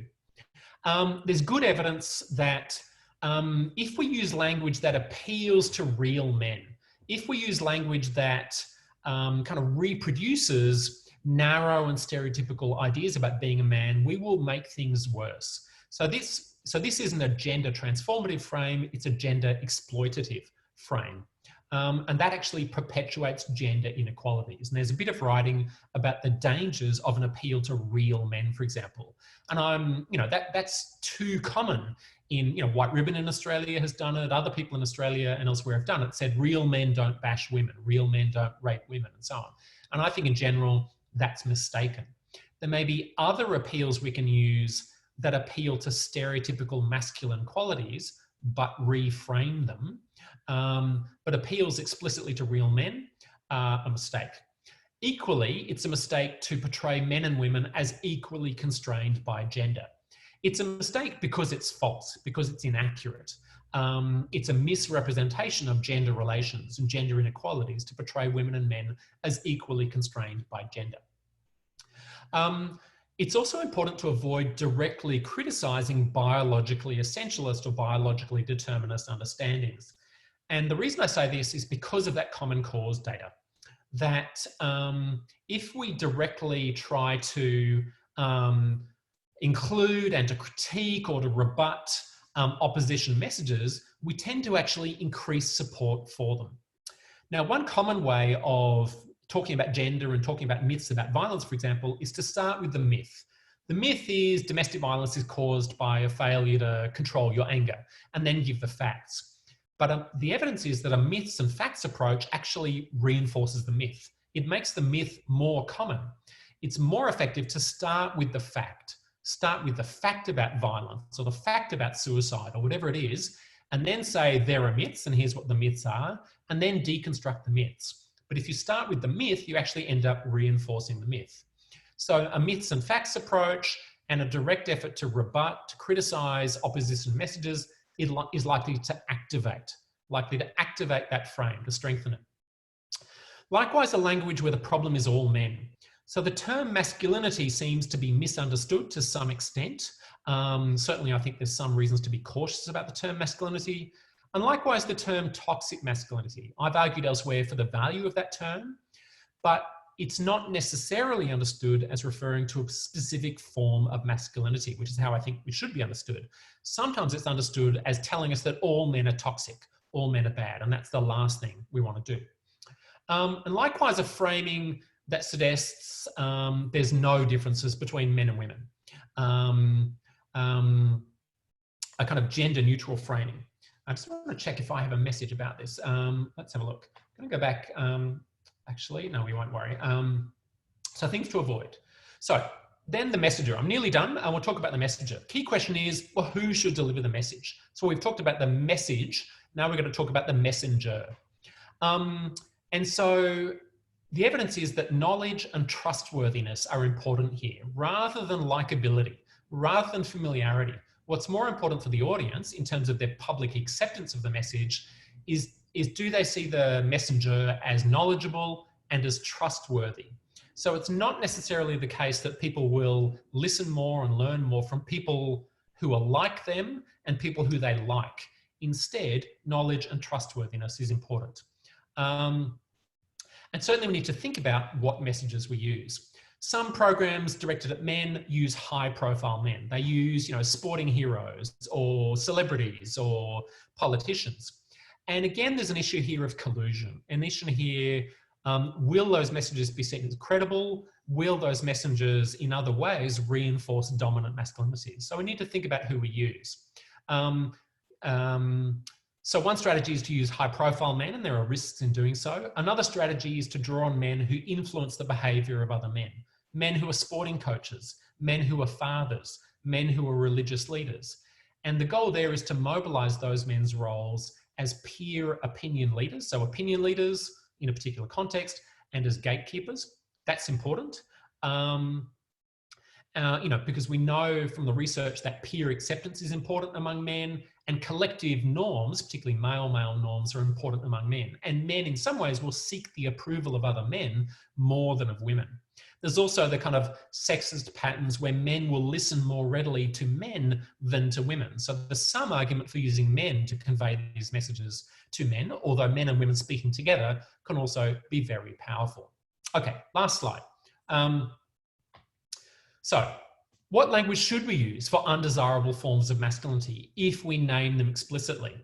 There's good evidence that if we use language that appeals to real men, if we use language that kind of reproduces narrow and stereotypical ideas about being a man, we will make things worse. So this isn't a gender transformative frame, it's a gender exploitative frame. And that actually perpetuates gender inequalities. And there's a bit of writing about the dangers of an appeal to real men, for example. And that's too common in, White Ribbon in Australia has done it, other people in Australia and elsewhere have done it, said real men don't bash women, real men don't rape women, and so on. And I think in general, that's mistaken. There may be other appeals we can use that appeal to stereotypical masculine qualities, but reframe them. But appeals explicitly to real men are a mistake. Equally, it's a mistake to portray men and women as equally constrained by gender. It's a mistake because it's false, because it's inaccurate. It's a misrepresentation of gender relations and gender inequalities to portray women and men as equally constrained by gender. It's also important to avoid directly criticising biologically essentialist or biologically determinist understandings. And the reason I say this is because of that common cause data, that if we directly try to include and to critique or to rebut opposition messages, we tend to actually increase support for them. Now, one common way of talking about gender and talking about myths about violence, for example, is to start with the myth. The myth is domestic violence is caused by a failure to control your anger, and then give the facts. But the evidence is that a myths and facts approach actually reinforces the myth. It makes the myth more common. It's more effective to start with the fact. Start with the fact about violence or the fact about suicide or whatever it is, and then say there are myths and here's what the myths are, and then deconstruct the myths. But if you start with the myth, you actually end up reinforcing the myth. So a myths and facts approach and a direct effort to rebut, to criticize opposition messages is likely to activate that frame, to strengthen it. Likewise, a language where the problem is all men. So the term masculinity seems to be misunderstood to some extent. Certainly, I think there's some reasons to be cautious about the term masculinity. And likewise, the term toxic masculinity. I've argued elsewhere for the value of that term, but it's not necessarily understood as referring to a specific form of masculinity, which is how I think it should be understood. Sometimes it's understood as telling us that all men are toxic, all men are bad, and that's the last thing we want to do. And likewise, a framing that suggests there's no differences between men and women. A kind of gender neutral framing. I just want to check if I have a message about this. Let's have a look. I'm going to go back. Actually, no, we won't worry. So things to avoid. So then the messenger. I'm nearly done. I will talk about the messenger. Key question is, well, who should deliver the message? So we've talked about the message. Now we're going to talk about the messenger. And so the evidence is that knowledge and trustworthiness are important here, rather than likability, rather than familiarity. What's more important for the audience in terms of their public acceptance of the message is do they see the messenger as knowledgeable and as trustworthy? So it's not necessarily the case that people will listen more and learn more from people who are like them and people who they like. Instead, knowledge and trustworthiness is important. And certainly we need to think about what messages we use. Some programs directed at men use high-profile men. They use, sporting heroes or celebrities or politicians. And again, there's an issue here of collusion. An issue here, will those messages be seen as credible? Will those messages in other ways reinforce dominant masculinities? So we need to think about who we use. So one strategy is to use high-profile men, and there are risks in doing so. Another strategy is to draw on men who influence the behaviour of other men. Men who are sporting coaches, men who are fathers, men who are religious leaders. And the goal there is to mobilise those men's roles as peer opinion leaders, so opinion leaders in a particular context, and as gatekeepers. That's important, because we know from the research that peer acceptance is important among men, and collective norms, particularly male-male norms, are important among men. And men, in some ways, will seek the approval of other men more than of women. There's also the kind of sexist patterns where men will listen more readily to men than to women. So there's some argument for using men to convey these messages to men, although men and women speaking together can also be very powerful. Okay, last slide. So what language should we use for undesirable forms of masculinity if we name them explicitly?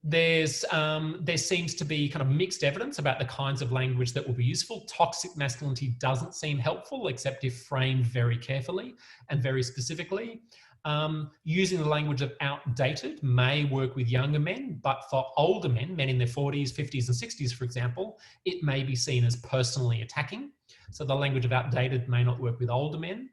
There seems to be kind of mixed evidence about the kinds of language that will be useful. Toxic masculinity doesn't seem helpful, except if framed very carefully and very specifically. Using the language of outdated may work with younger men, but for older men, men in their 40s, 50s and 60s, for example, it may be seen as personally attacking. So the language of outdated may not work with older men.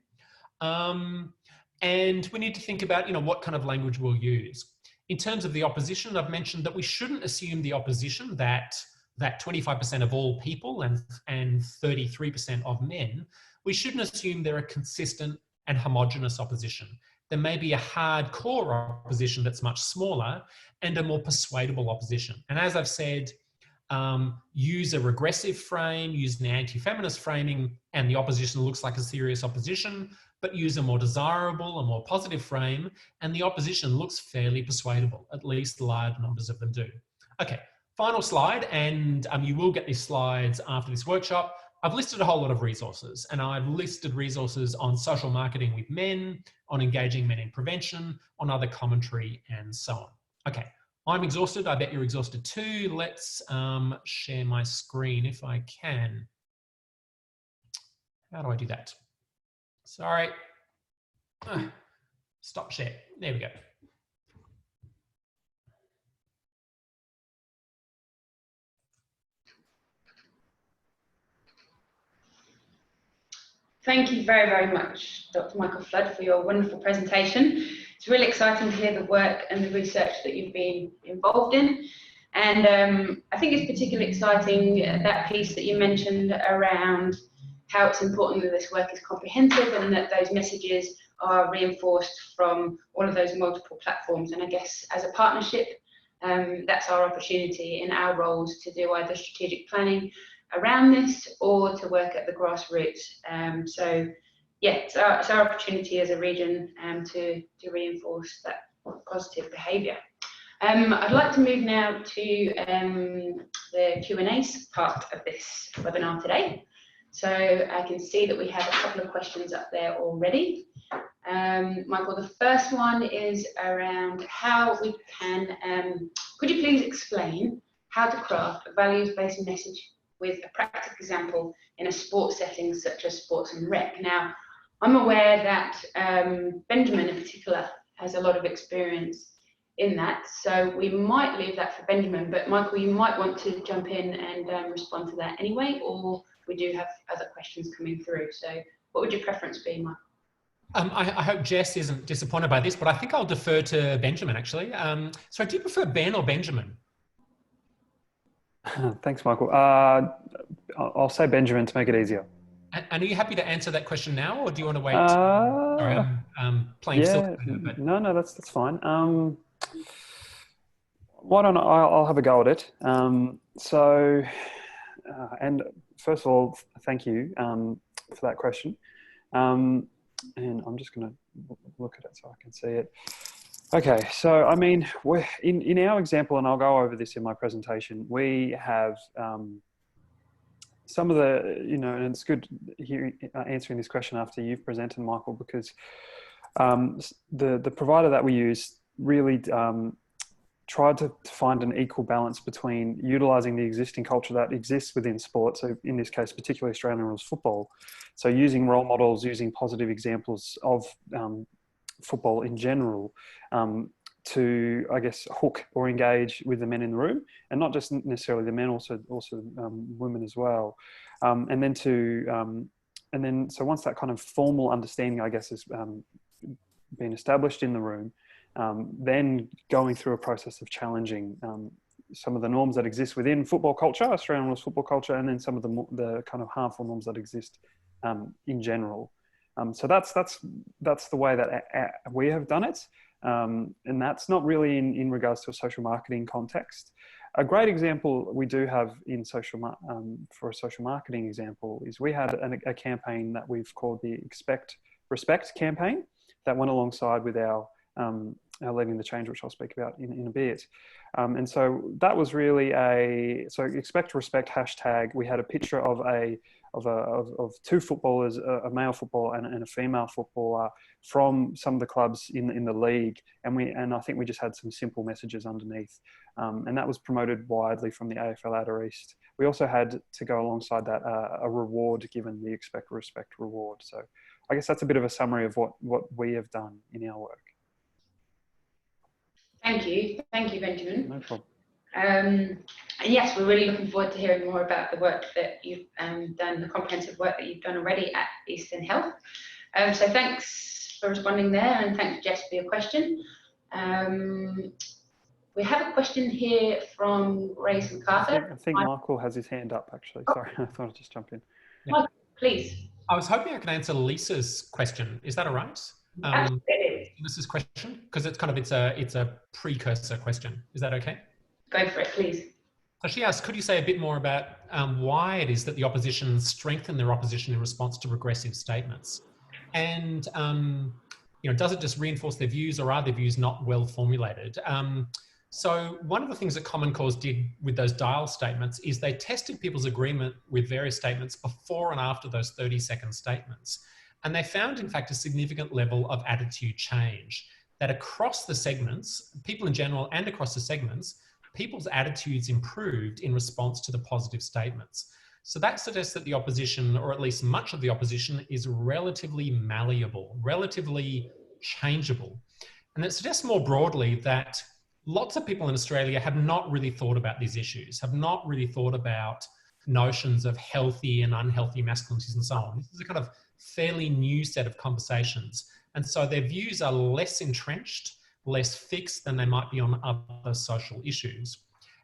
And we need to think about, what kind of language we'll use. In terms of the opposition, I've mentioned that we shouldn't assume the opposition that 25% of all people and 33% of men, we shouldn't assume they're a consistent and homogenous opposition. There may be a hardcore opposition that's much smaller and a more persuadable opposition. And as I've said, use a regressive frame, use an anti-feminist framing, and the opposition looks like a serious opposition, but use a more desirable, a more positive frame, and the opposition looks fairly persuadable, at least large numbers of them do. Okay, final slide, and you will get these slides after this workshop. I've listed a whole lot of resources, and I've listed resources on social marketing with men, on engaging men in prevention, on other commentary, and so on. Okay, I'm exhausted. I bet you're exhausted too. Let's share my screen if I can. How do I do that? Sorry. Stop share. There we go. Thank you very, very much, Dr. Michael Flood, for your wonderful presentation. It's really exciting to hear the work and the research that you've been involved in. And I think it's particularly exciting, that piece that you mentioned around how it's important that this work is comprehensive and that those messages are reinforced from all of those multiple platforms. And I guess as a partnership, that's our opportunity in our roles to do either strategic planning around this or to work at the grassroots. So yeah, it's our opportunity as a region to reinforce that positive behaviour. I'd like to move now to the Q&A part of this webinar today. So I can see that we have a couple of questions up there already. Michael, the first one is around how we can, could you please explain how to craft a values-based message with a practical example in a sports setting such as sports and rec? Now, I'm aware that Benjamin in particular has a lot of experience in that, so we might leave that for Benjamin, but Michael, you might want to jump in and respond to that anyway, or we do have other questions coming through. So what would your preference be, Michael? I hope Jess isn't disappointed by this, but I think I'll defer to Benjamin actually. So do you prefer Ben or Benjamin? Thanks, Michael. I'll say Benjamin to make it easier. And are you happy to answer that question now, or do you want to wait? Sorry, I'm playing silly. But... No, that's fine. Why don't I'll have a go at it. And first of all, thank you for that question. And I'm just going to look at it so I can see it. Okay, so I mean, we're in our example, and I'll go over this in my presentation, we have some of the, and it's good hearing, answering this question after you've presented, Michael, because the provider that we use really tried to find an equal balance between utilising the existing culture that exists within sport, so in this case, particularly Australian rules football, so using role models, using positive examples of football in general, to, I guess, hook or engage with the men in the room, and not just necessarily the men, also women as well. So once that kind of formal understanding, I guess, has been established in the room, then going through a process of challenging some of the norms that exist within football culture, Australian rules football culture, and then some of the kind of harmful norms that exist in general. So that's the way that we have done it. And that's not really in regards to a social marketing context. A great example we do have in for a social marketing example is we had a campaign that we've called the Respect campaign that went alongside with our Leading the Change, which I'll speak about in a bit. And so that was really so expect respect hashtag. We had a picture of two footballers, a male footballer and a female footballer from some of the clubs in the league. And I think we just had some simple messages underneath. And that was promoted widely from the AFL Outer East. We also had, to go alongside that, a reward given, the Expect Respect reward. So I guess that's a bit of a summary of what we have done in our work. Thank you, Benjamin. No problem. And yes, we're really looking forward to hearing more about the work that you've done, the comprehensive work that you've done already at Eastern Health. So thanks for responding there, and thanks, Jess, for your question. We have a question here from Grace McArthur. I think Michael has his hand up, actually. Sorry, I thought I'd just jump in. Michael, please. I was hoping I could answer Lisa's question. Is that all right? Lisa's question, because it's kind of it's a precursor question. Is that okay? Go for it, please. So she asked, could you say a bit more about why it is that the opposition strengthened their opposition in response to regressive statements? And, does it just reinforce their views, or are their views not well formulated? So one of the things that Common Cause did with those dial statements is they tested people's agreement with various statements before and after those 30-second statements. And they found, in fact, a significant level of attitude change, that across the segments, people in general and across the segments, people's attitudes improved in response to the positive statements. So that suggests that the opposition, or at least much of the opposition, is relatively malleable, relatively changeable. And it suggests more broadly that lots of people in Australia have not really thought about these issues, have not really thought about notions of healthy and unhealthy masculinities and so on. This is a kind of fairly new set of conversations. And so their views are less entrenched, less fixed than they might be on other social issues.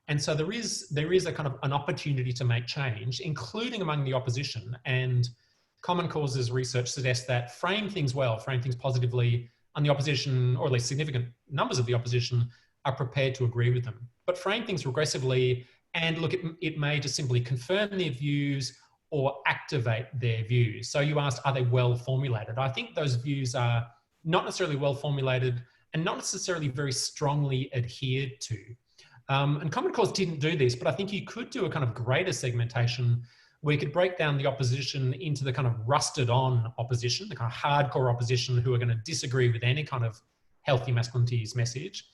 And so there is a kind of an opportunity to make change, including among the opposition. And Common Cause's research suggests that frame things well, frame things positively, and the opposition, or at least significant numbers of the opposition, are prepared to agree with them. But frame things regressively, and look, it may just simply confirm their views or activate their views. So you asked, are they well formulated? I think those views are not necessarily well formulated and not necessarily very strongly adhered to. And Common Cause didn't do this, but I think you could do a kind of greater segmentation where you could break down the opposition into the kind of rusted on opposition, the kind of hardcore opposition who are going to disagree with any kind of healthy masculinities message,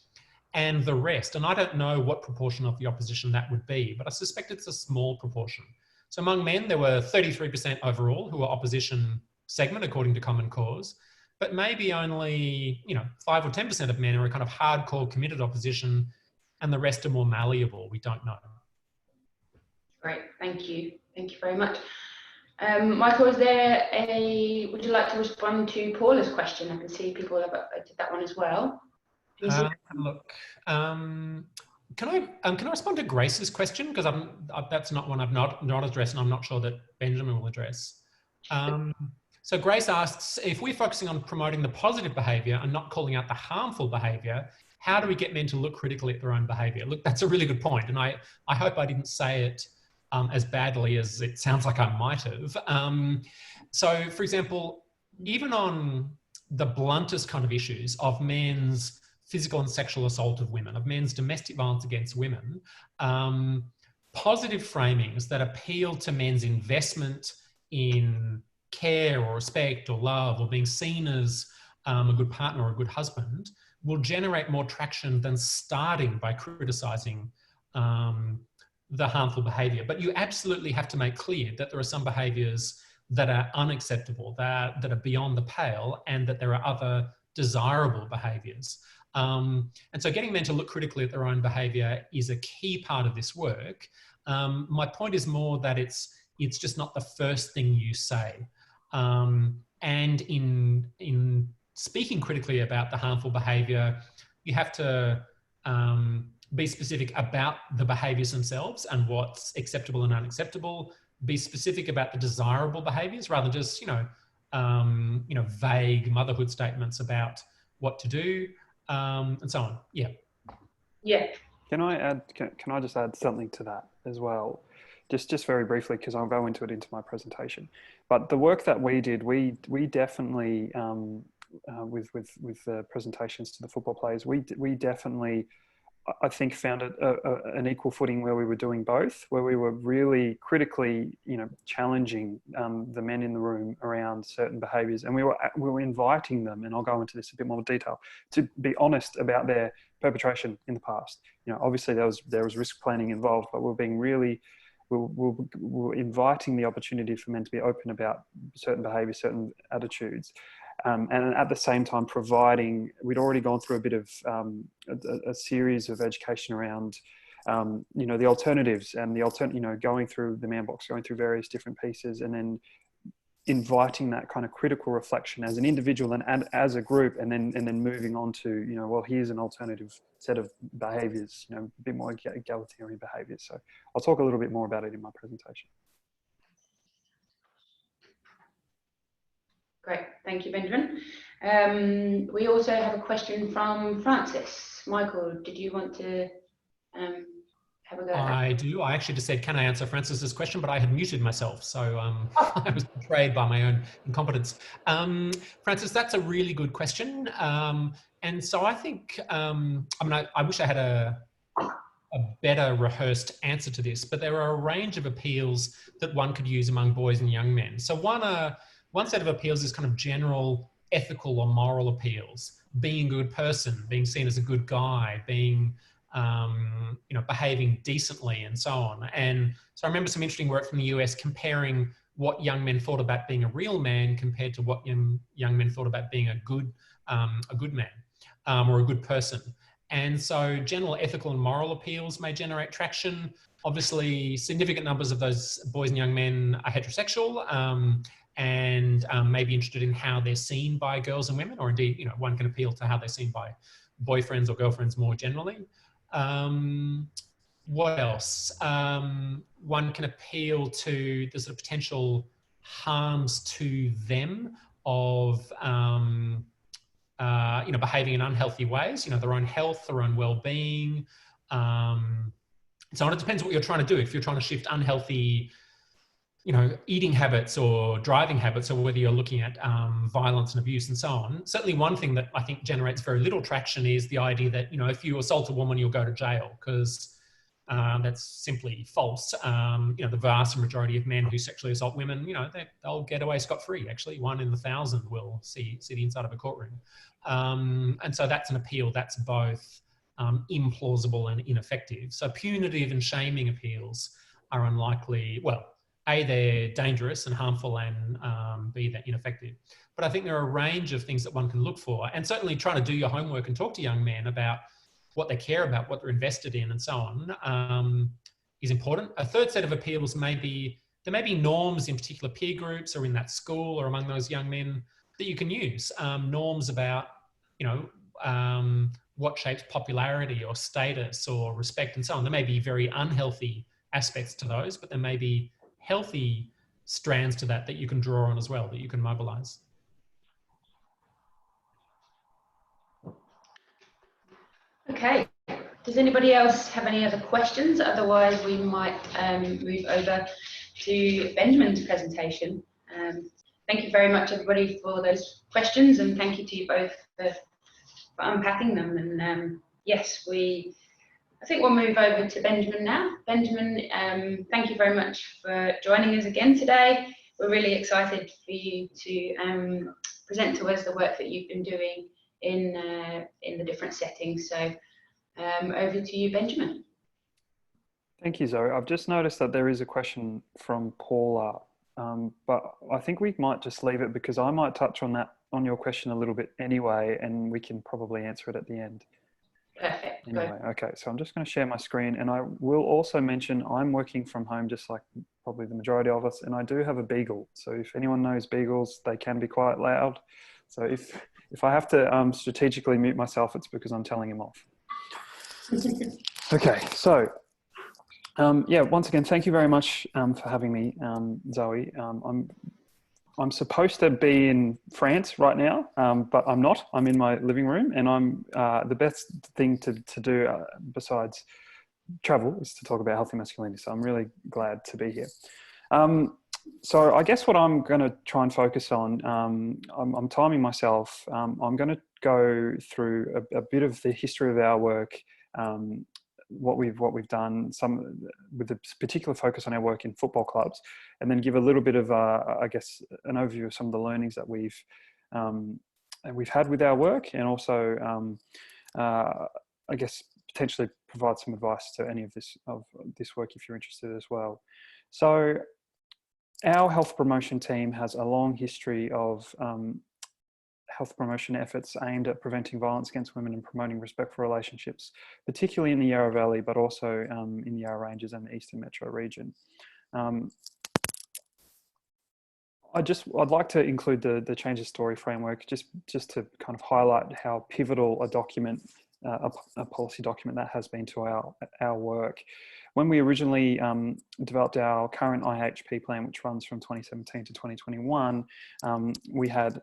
and the rest. And I don't know what proportion of the opposition that would be, but I suspect it's a small proportion. So among men, there were 33% overall who were opposition segment, according to Common Cause, but maybe only 5 or 10% of men are a kind of hardcore committed opposition, and the rest are more malleable. We don't know. Great, thank you. Thank you very much. Michael, would you like to respond to Paula's question? I can see people have did that one as well. Look, can I respond to Grace's question? Because that's not one I've not addressed, and I'm not sure that Benjamin will address. So Grace asks, if we're focusing on promoting the positive behaviour and not calling out the harmful behaviour, how do we get men to look critically at their own behaviour? Look, that's a really good point, and I hope I didn't say it as badly as it sounds like I might have. So, for example, even on the bluntest kind of issues of men's physical and sexual assault of women, of men's domestic violence against women, positive framings that appeal to men's investment in care or respect or love or being seen as a good partner or a good husband will generate more traction than starting by criticising the harmful behaviour. But you absolutely have to make clear that there are some behaviours that are unacceptable, that are beyond the pale, and that there are other desirable behaviours. And so getting men to look critically at their own behaviour is a key part of this work. My point is more that it's just not the first thing you say. And in speaking critically about the harmful behaviour, you have to be specific about the behaviours themselves and what's acceptable and unacceptable. Be specific about the desirable behaviours rather than just vague motherhood statements about what to do, and so on. Yeah. Yeah. Can I just add something to that as well? Just very briefly, because I'll go into it into my presentation. But the work that we did, we definitely with the presentations to the football players, we definitely, I think, found an equal footing where we were doing both, where we were really critically, challenging the men in the room around certain behaviours, and we were inviting them, and I'll go into this a bit more detail, to be honest about their perpetration in the past. Obviously there was risk planning involved, but we're being really, we're inviting the opportunity for men to be open about certain behaviours, certain attitudes. And at the same time providing, we'd already gone through a bit of a series of education around, the alternatives and going through the man box, going through various different pieces, and then inviting that kind of critical reflection as an individual and as a group, and then moving on to, well, here's an alternative set of behaviours, a bit more egalitarian behaviours. So I'll talk a little bit more about it in my presentation. Great, thank you, Benjamin. We also have a question from Francis. Michael, did you want to have a go at that? I do. I actually just said, can I answer Francis's question? But I had muted myself, so I was betrayed by my own incompetence. Francis, that's a really good question. And so I think, I wish I had a better rehearsed answer to this, but there are a range of appeals that one could use among boys and young men. So one set of appeals is kind of general ethical or moral appeals, being a good person, being seen as a good guy, being, behaving decently and so on. And so I remember some interesting work from the US comparing what young men thought about being a real man compared to what young men thought about being a good man or a good person. And so general ethical and moral appeals may generate traction. Obviously, significant numbers of those boys and young men are heterosexual, and may be interested in how they're seen by girls and women, or indeed, one can appeal to how they're seen by boyfriends or girlfriends more generally. What else? One can appeal to the sort of potential harms to them of, behaving in unhealthy ways, their own health, their own well-being. So it depends what you're trying to do. If you're trying to shift unhealthy eating habits or driving habits, or whether you're looking at violence and abuse and so on. Certainly one thing that I think generates very little traction is the idea that, if you assault a woman, you'll go to jail, because that's simply false. The vast majority of men who sexually assault women, they'll get away scot-free. Actually, 1 in 1,000 will see the inside of a courtroom. And so that's an appeal that's both implausible and ineffective. So punitive and shaming appeals are unlikely, well, A, they're dangerous and harmful, and B, they're ineffective. But I think there are a range of things that one can look for, and certainly trying to do your homework and talk to young men about what they care about, what they're invested in, and so on, is important. A third set of appeals there may be norms in particular peer groups or in that school or among those young men that you can use. Norms about, what shapes popularity or status or respect and so on. There may be very unhealthy aspects to those, but there may be healthy strands to that you can draw on as well, that you can mobilize. Okay, does anybody else have any other questions? Otherwise we might move over to Benjamin's presentation. Thank you very much everybody for those questions, and thank you to you both for unpacking them. And yes, I think we'll move over to Benjamin now. Benjamin, thank you very much for joining us again today. We're really excited for you to present to us the work that you've been doing in the different settings. So over to you, Benjamin. Thank you, Zoe. I've just noticed that there is a question from Paula, but I think we might just leave it, because I might touch on your question a little bit anyway, and we can probably answer it at the end. Perfect. Anyway, okay, so I'm just going to share my screen, and I will also mention I'm working from home just like probably the majority of us, and I do have a beagle. So if anyone knows beagles, they can be quite loud. So if I have to strategically mute myself, it's because I'm telling him off. Okay, so yeah, once again, thank you very much for having me, Zoe. I'm supposed to be in France right now, but I'm not. I'm in my living room, and I'm the best thing to do besides travel is to talk about healthy masculinity. So I'm really glad to be here. So I guess what I'm going to try and focus on, I'm timing myself. I'm going to go through a bit of the history of our work, what we've done, some with a particular focus on our work in football clubs, and then give a little bit of, I guess, an overview of some of the learnings that we've had with our work, and also, I guess, potentially provide some advice to any of this work if you're interested as well. So our health promotion team has a long history of health promotion efforts aimed at preventing violence against women and promoting respectful relationships, particularly in the Yarra Valley, but also in the Yarra Ranges and the Eastern Metro region. I'd like to include the Change the Story framework just to kind of highlight how pivotal a document, a policy document that has been to our work. When we originally developed our current IHP plan, which runs from 2017 to 2021, we had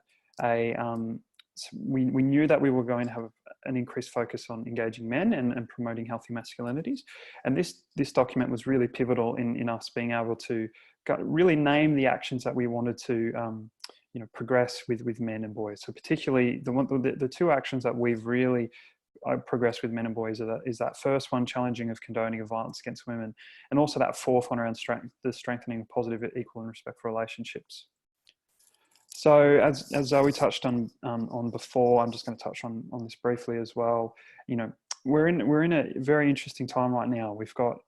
we knew that we were going to have an increased focus on engaging men and promoting healthy masculinities. And this document was really pivotal in us being able to really name the actions that we wanted to progress with men and boys. So particularly the two actions that we've really progressed with men and boys is that first one, challenging of condoning of violence against women, and also that fourth one around the strengthening of positive, equal and respectful relationships. So as Zoe touched on before, I'm just going to touch on this briefly as well. We're in a very interesting time right now. We've got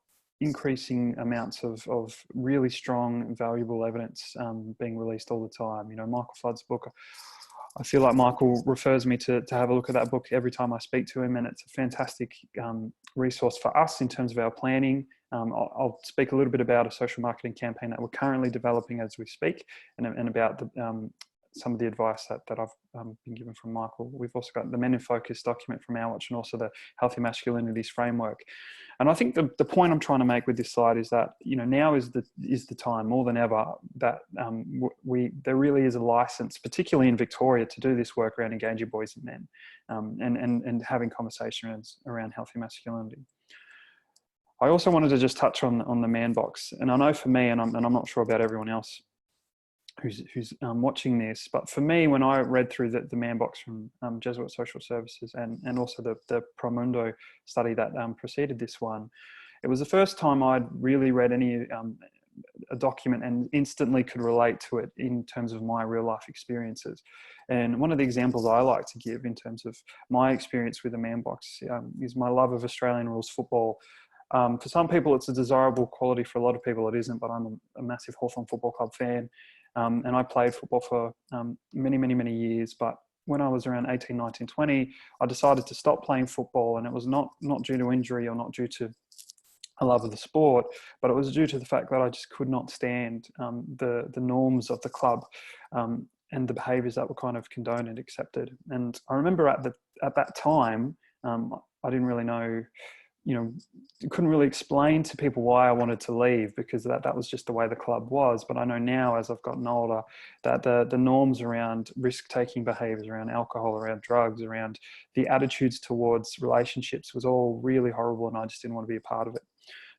increasing amounts of really strong and valuable evidence being released all the time. Michael Flood's book, I feel like Michael refers me to have a look at that book every time I speak to him, and it's a fantastic resource for us in terms of our planning. I'll speak a little bit about a social marketing campaign that we're currently developing as we speak, and about some of the advice that I've been given from Michael. We've also got the Men in Focus document from our watch, and also the Healthy Masculinities framework. And I think the point I'm trying to make with this slide is that now is the time more than ever that there really is a license, particularly in Victoria, to do this work around engaging boys and men, and having conversations around healthy masculinity. I also wanted to just touch on the man box, and I know for me, and I'm not sure about everyone else who's watching this, but for me, when I read through the man box from Jesuit Social Services and also the Promundo study that preceded this one, it was the first time I'd really read a document and instantly could relate to it in terms of my real life experiences. And one of the examples I like to give in terms of my experience with the man box is my love of Australian rules football. For some people, it's a desirable quality. For a lot of people, it isn't, but I'm a massive Hawthorn Football Club fan. And I played football for many, many, many years. But when I was around 18, 19, 20, I decided to stop playing football. And it was not due to injury or not due to a love of the sport, but it was due to the fact that I just could not stand the norms of the club and the behaviours that were kind of condoned and accepted. And I remember at that time, I didn't really know, couldn't really explain to people why I wanted to leave, because that was just the way the club was. But I know now, as I've gotten older, that the norms around risk-taking behaviours, around alcohol, around drugs, around the attitudes towards relationships was all really horrible, and I just didn't want to be a part of it.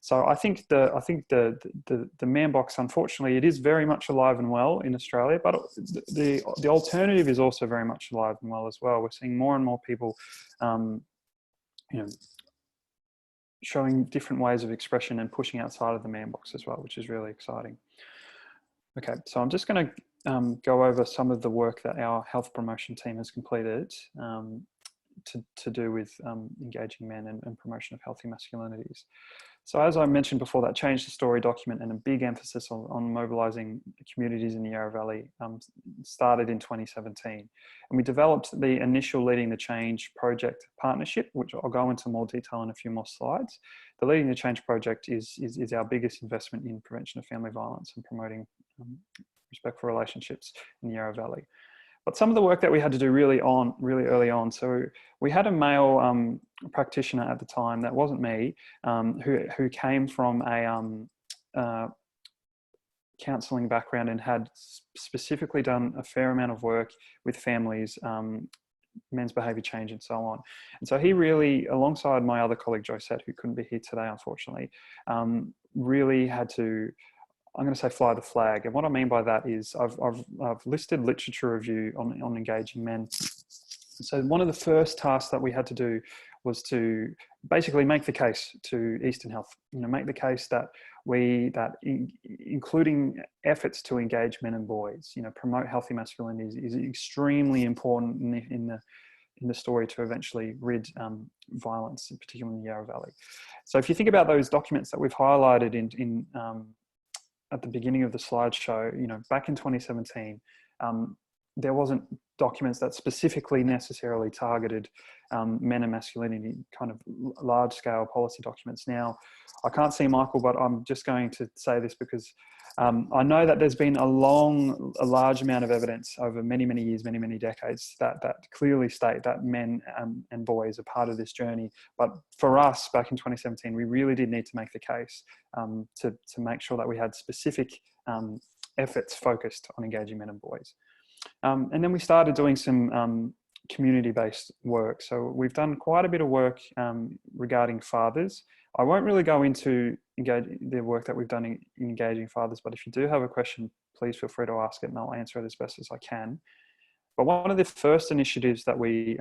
So I think the man box, unfortunately, it is very much alive and well in Australia, but the alternative is also very much alive and well as well. We're seeing more and more people, showing different ways of expression and pushing outside of the man box as well, which is really exciting. Okay, so I'm just going to go over some of the work that our health promotion team has completed to do with engaging men and promotion of healthy masculinities. So as I mentioned before, that Change the Story document and a big emphasis on mobilising communities in the Yarra Valley started in 2017. And we developed the initial Leading the Change project partnership, which I'll go into more detail in a few more slides. The Leading the Change project is our biggest investment in prevention of family violence and promoting respectful relationships in the Yarra Valley. But some of the work that we had to do really early on. So we had a male practitioner at the time, that wasn't me, who came from a counselling background and had specifically done a fair amount of work with families, men's behaviour change and so on. And so he really, alongside my other colleague Josette, who couldn't be here today unfortunately, really had to I'm going to say fly the flag. And what I mean by that is I've listed literature review on engaging men. So one of the first tasks that we had to do was to basically make the case to Eastern Health, make the case that including efforts to engage men and boys, promote healthy masculinities is extremely important in the story to eventually rid violence, particularly in the Yarra Valley. So if you think about those documents that we've highlighted in at the beginning of the slideshow, back in 2017, there wasn't documents that specifically necessarily targeted men and masculinity, kind of large scale policy documents. Now, I can't see Michael, but I'm just going to say this because I know that there's been a large amount of evidence over many, many years, many, many decades that clearly state that men and boys are part of this journey. But for us back in 2017, we really did need to make the case to make sure that we had specific efforts focused on engaging men and boys. And then we started doing some community-based work. So we've done quite a bit of work regarding fathers. I won't really go into the work that we've done in engaging fathers, but if you do have a question, please feel free to ask it and I'll answer it as best as I can. But one of the first initiatives that we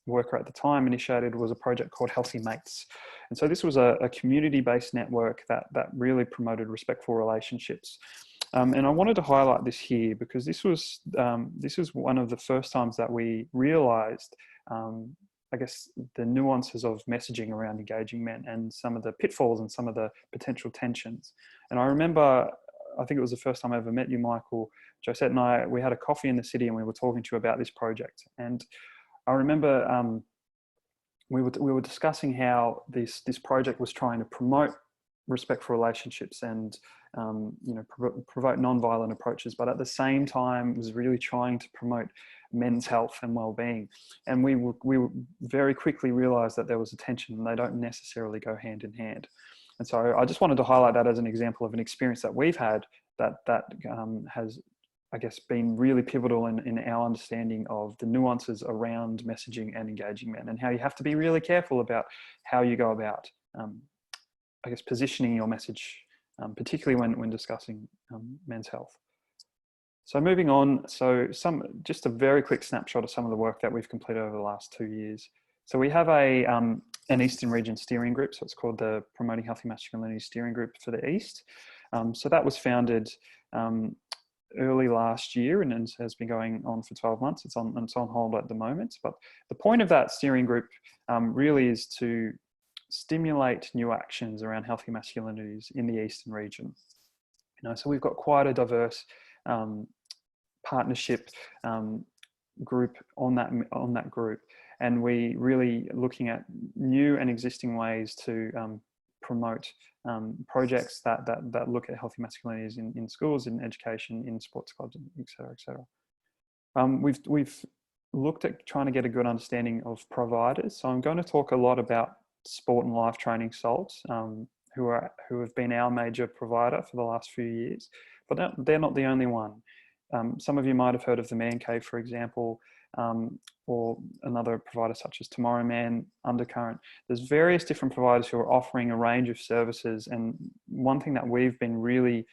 worker at the time initiated was a project called Healthy Mates. And so this was a community-based network that really promoted respectful relationships. And I wanted to highlight this here because this was one of the first times that we realized, I guess, the nuances of messaging around engaging men and some of the pitfalls and some of the potential tensions. And I remember, I think it was the first time I ever met you, Michael. Josette and we had a coffee in the city and we were talking to you about this project. And I remember we were discussing how this project was trying to promote respectful relationships and promote non-violent approaches, but at the same time was really trying to promote men's health and well-being. And we very quickly realized that there was a tension and they don't necessarily go hand in hand. And so I just wanted to highlight that as an example of an experience that we've had that has, I guess, been really pivotal in our understanding of the nuances around messaging and engaging men and how you have to be really careful about how you go about, I guess, positioning your message, particularly when discussing men's health. So moving on, just a very quick snapshot of some of the work that we've completed over the last 2 years. So we have an Eastern Region steering group, so it's called the Promoting Healthy Masculinity Steering Group for the East. So that was founded early last year and has been going on for 12 months. It's on hold at the moment. But the point of that steering group really is to stimulate new actions around healthy masculinities in the Eastern region. So we've got quite a diverse partnership group on that group, and we really looking at new and existing ways to promote projects that look at healthy masculinities in schools, in education, in sports clubs, etc., etc. We've looked at trying to get a good understanding of providers. So I'm going to talk a lot about Sport and Life Training Salts, who have been our major provider for the last few years, but they're not the only one. Some of you might have heard of the Man Cave, for example, or another provider such as Tomorrow Man, Undercurrent. There's various different providers who are offering a range of services, and one thing that we've been really,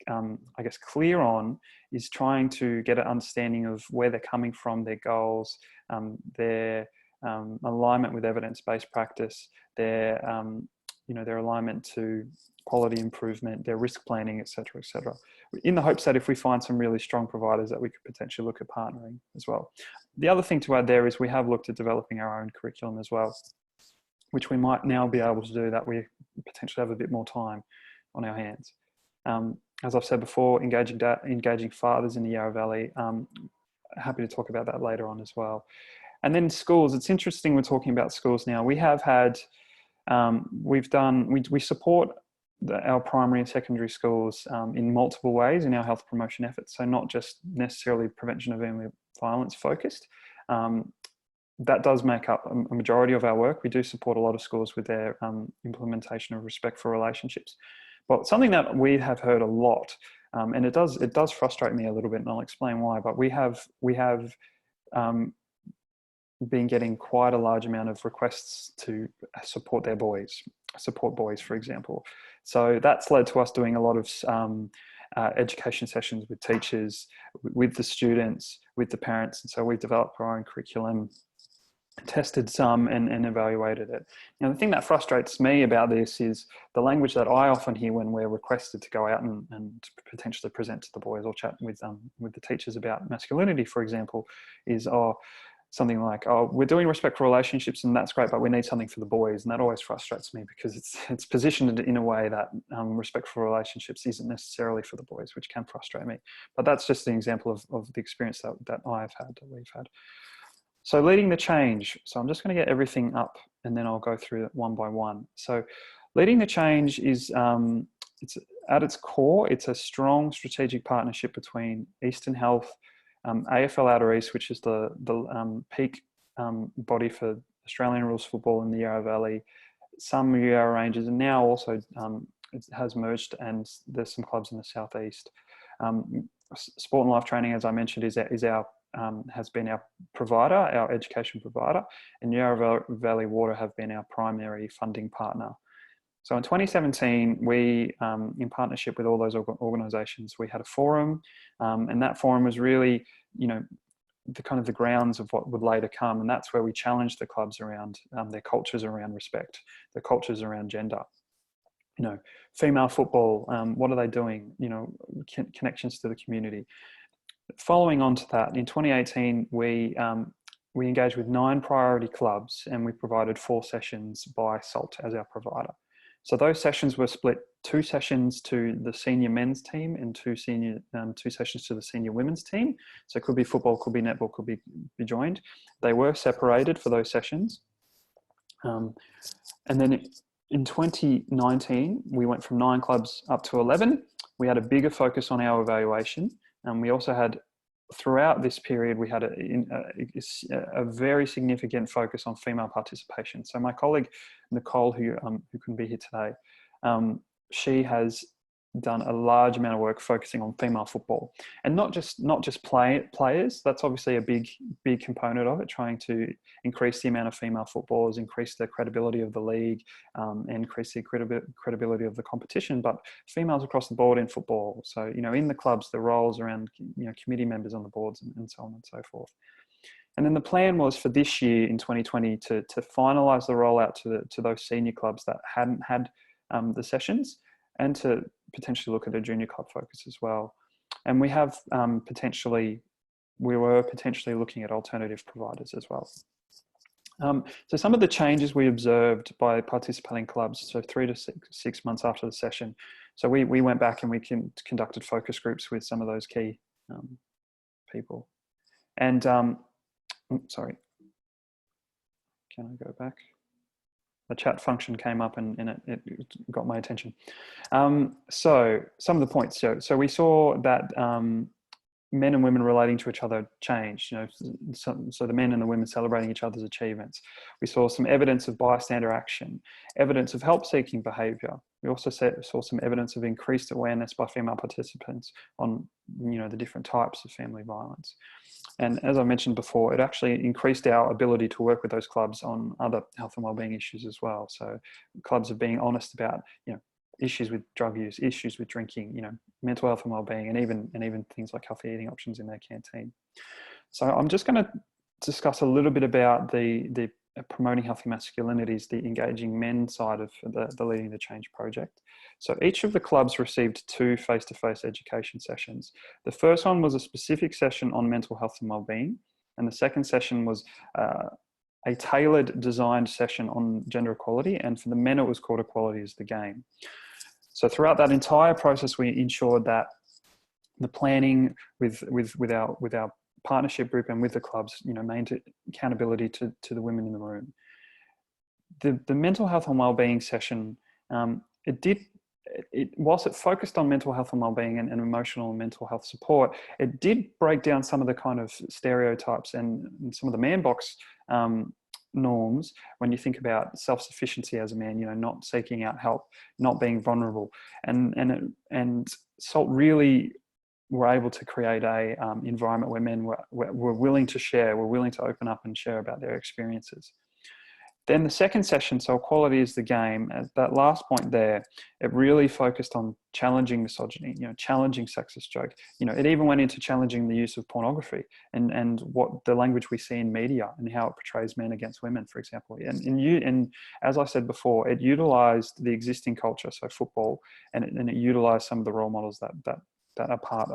I guess, clear on is trying to get an understanding of where they're coming from, their goals, their alignment with evidence-based practice, their alignment to quality improvement, their risk planning, etc., etc. In the hopes that if we find some really strong providers that we could potentially look at partnering as well. The other thing to add there is we have looked at developing our own curriculum as well, which we might now be able to do that we potentially have a bit more time on our hands. As I've said before, engaging fathers in the Yarra Valley, happy to talk about that later on as well. And then schools, it's interesting we're talking about schools now. We have had, we support our primary and secondary schools in multiple ways in our health promotion efforts. So not just necessarily prevention of family violence focused. That does make up a majority of our work. We do support a lot of schools with their implementation of respectful relationships. But something that we have heard a lot, and it does frustrate me a little bit, and I'll explain why, but we have been getting quite a large amount of requests to support boys, for example. So that's led to us doing a lot of education sessions with teachers, with the students, with the parents. And so we've developed our own curriculum, tested some and evaluated it. Now, the thing that frustrates me about this is the language that I often hear when we're requested to go out and potentially present to the boys or chat with the teachers about masculinity, for example, is something like, oh, we're doing respectful relationships and that's great, but we need something for the boys. And that always frustrates me because it's positioned in a way that respectful relationships isn't necessarily for the boys, which can frustrate me. But that's just an example of the experience that I've had, that we've had. So leading the change. So I'm just going to get everything up and then I'll go through it one by one. So leading the change is, it's at its core, it's a strong strategic partnership between Eastern Health, AFL Outer East, which is the peak body for Australian rules football in the Yarra Valley, some Yarra Rangers, and now also it has merged and there's some clubs in the southeast. Sport and Life Training, as I mentioned, has been our provider, our education provider, and Yarra Valley Water have been our primary funding partner. So in 2017, we, in partnership with all those organisations, we had a forum, and that forum was really, the grounds of what would later come, and that's where we challenged the clubs around their cultures around respect, their cultures around gender. Female football, what are they doing? Connections to the community. Following on to that, in 2018, we engaged with 9 priority clubs and we provided 4 sessions by SALT as our provider. So those sessions were split 2 sessions to the senior men's team and 2 sessions to the senior women's team. So it could be football, could be netball, could be joined. They were separated for those sessions. And then in 2019, we went from 9 clubs up to 11. We had a bigger focus on our evaluation. And we also had, throughout this period, we had a very significant focus on female participation. So my colleague, Nicole, who couldn't be here today, she has done a large amount of work focusing on female football, and not just players. That's obviously a big component of it, trying to increase the amount of female footballers, increase the credibility of the league, and increase the credibility of the competition, but females across the board in football. So, in the clubs, the roles around, committee members on the boards and so on and so forth. And then the plan was for this year in 2020 to finalise the rollout to those senior clubs that hadn't had the sessions, and to potentially look at a junior club focus as well. And we have we were potentially looking at alternative providers as well. So some of the changes we observed by participating clubs, so 3 to 6 months after the session. So we went back and we conducted focus groups with some of those key people. And, sorry, can I go back? The chat function came up and it got my attention. So some of the points. So we saw that men and women relating to each other changed. So the men and the women celebrating each other's achievements. We saw some evidence of bystander action, evidence of help-seeking behaviour. We also saw some evidence of increased awareness by female participants on the different types of family violence. And as I mentioned before, it actually increased our ability to work with those clubs on other health and wellbeing issues as well. So clubs are being honest about, issues with drug use, issues with drinking, mental health and wellbeing, and even things like healthy eating options in their canteen. So I'm just going to discuss a little bit about the promoting healthy masculinities, the engaging men side of the Leading the Change project. So each of the clubs received 2 face-to-face education sessions. The first one was a specific session on mental health and wellbeing, and the second session was a tailored designed session on gender equality, and for the men it was called Equality is the Game. So throughout that entire process, we ensured that the planning with our partnership group and with the clubs, maintained accountability to the women in the room. The mental health and wellbeing session, whilst it focused on mental health and wellbeing and emotional and mental health support, it did break down some of the kind of stereotypes and some of the man box norms when you think about self-sufficiency as a man, not seeking out help, not being vulnerable. And SALT really were able to create a environment where men were willing to share, were willing to open up and share about their experiences. Then the second session, so equality is the game, that last point there, it really focused on challenging misogyny, challenging sexist joke. It even went into challenging the use of pornography and what the language we see in media and how it portrays men against women, for example. And as I said before, it utilized the existing culture, so football, and it utilized some of the role models that are part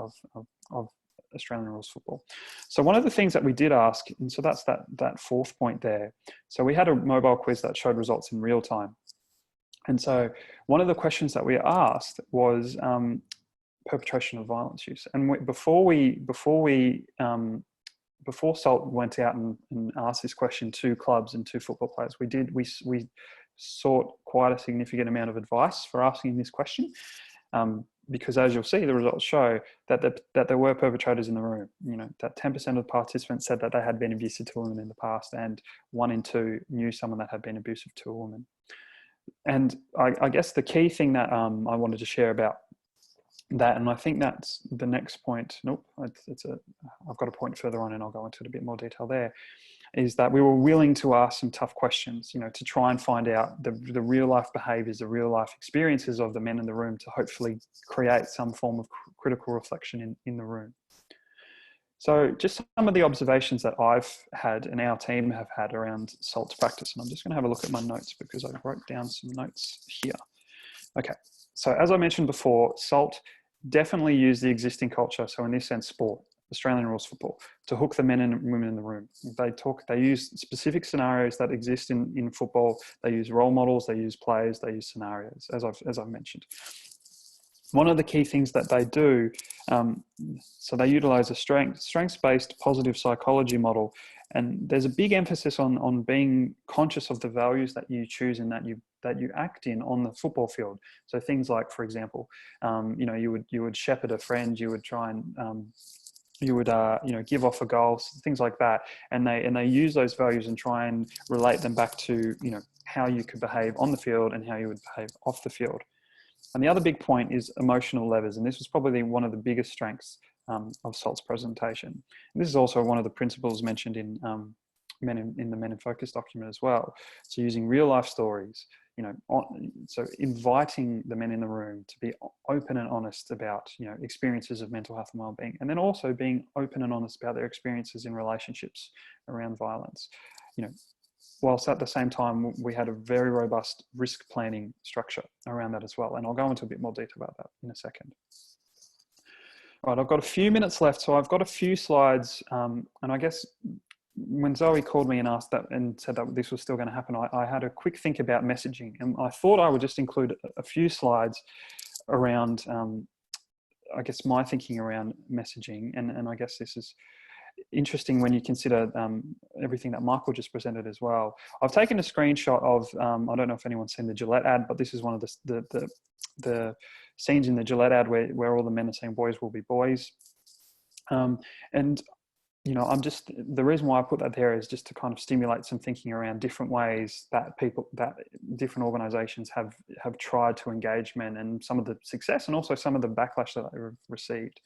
of Australian rules football. So one of the things that we did ask, and so that's that fourth point there. So we had a mobile quiz that showed results in real time. And so one of the questions that we asked was perpetration of violence use. And before SALT went out and asked this question to clubs and to football players, we sought quite a significant amount of advice for asking this question. Because as you'll see, the results show that there were perpetrators in the room. That 10% of the participants said that they had been abusive to a woman in the past, and 1 in 2 knew someone that had been abusive to a woman. And I guess the key thing that I wanted to share about that, and I think that's the next point. Nope, I've got a point further on, and I'll go into it a bit more detail there. Is that we were willing to ask some tough questions, to try and find out the real life behaviors, the real life experiences of the men in the room to hopefully create some form of critical reflection in the room. So just some of the observations that I've had and our team have had around SALT's practice. And I'm just going to have a look at my notes because I wrote down some notes here. Okay, so as I mentioned before, SALT definitely used the existing culture. So in this sense, sport, Australian rules football, to hook the men and women in the room. They use specific scenarios that exist in football. They use role models, they use players, they use scenarios, as I've mentioned. One of the key things that they do, so they utilize a strengths-based positive psychology model. And there's a big emphasis on being conscious of the values that you choose and that you act in on the football field. So things like, for example, you would shepherd a friend, you would try and give off a goal, things like that. And they use those values and try and relate them back to, how you could behave on the field and how you would behave off the field. And the other big point is emotional levers. And this was probably one of the biggest strengths of SALT's presentation. And this is also one of the principles mentioned in the Men in Focus document as well. So using real life stories, so inviting the men in the room to be open and honest about, experiences of mental health and well-being, and then also being open and honest about their experiences in relationships around violence. Whilst at the same time, we had a very robust risk planning structure around that as well. And I'll go into a bit more detail about that in a second. All right, I've got a few minutes left. So I've got a few slides. And I guess when Zoe called me and asked that and said that this was still going to happen, I had a quick think about messaging. And I thought I would just include a few slides around, I guess, my thinking around messaging. And I guess this is interesting when you consider everything that Michael just presented as well. I've taken a screenshot of, I don't know if anyone's seen the Gillette ad, but this is one of the scenes in the Gillette ad where all the men are saying boys will be boys. And the reason why I put that there is just to kind of stimulate some thinking around different ways that different organizations have tried to engage men, and some of the success and also some of the backlash that they've received.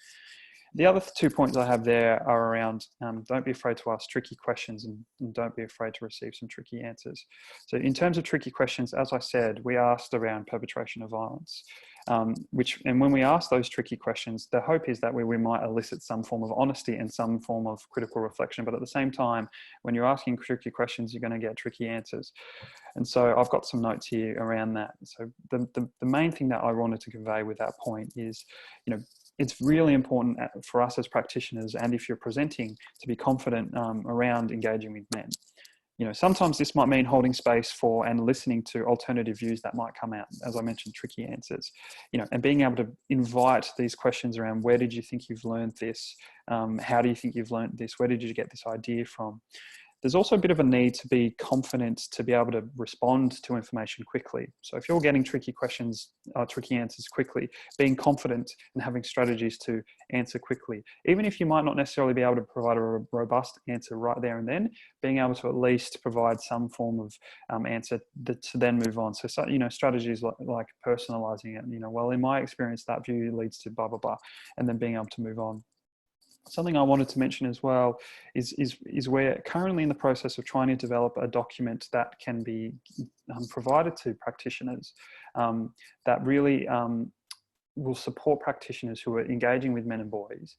The other 2 points I have there are around don't be afraid to ask tricky questions and don't be afraid to receive some tricky answers. So in terms of tricky questions, as I said, we asked around perpetration of violence, and when we ask those tricky questions, the hope is that we might elicit some form of honesty and some form of critical reflection. But at the same time, when you're asking tricky questions, you're going to get tricky answers. And so I've got some notes here around that. So the main thing that I wanted to convey with that point is, it's really important for us as practitioners, and if you're presenting, to be confident around engaging with men. Sometimes this might mean holding space for and listening to alternative views that might come out, as I mentioned, tricky answers, and being able to invite these questions around, where did you think you've learned this? How do you think you've learned this? Where did you get this idea from? There's also a bit of a need to be confident to be able to respond to information quickly. So if you're getting tricky questions, tricky answers quickly, being confident and having strategies to answer quickly, even if you might not necessarily be able to provide a robust answer right there and then, being able to at least provide some form of answer to then move on. So, strategies like personalizing it, well, in my experience, that view leads to blah, blah, blah, and then being able to move on. Something I wanted to mention as well is we're currently in the process of trying to develop a document that can be provided to practitioners that really will support practitioners who are engaging with men and boys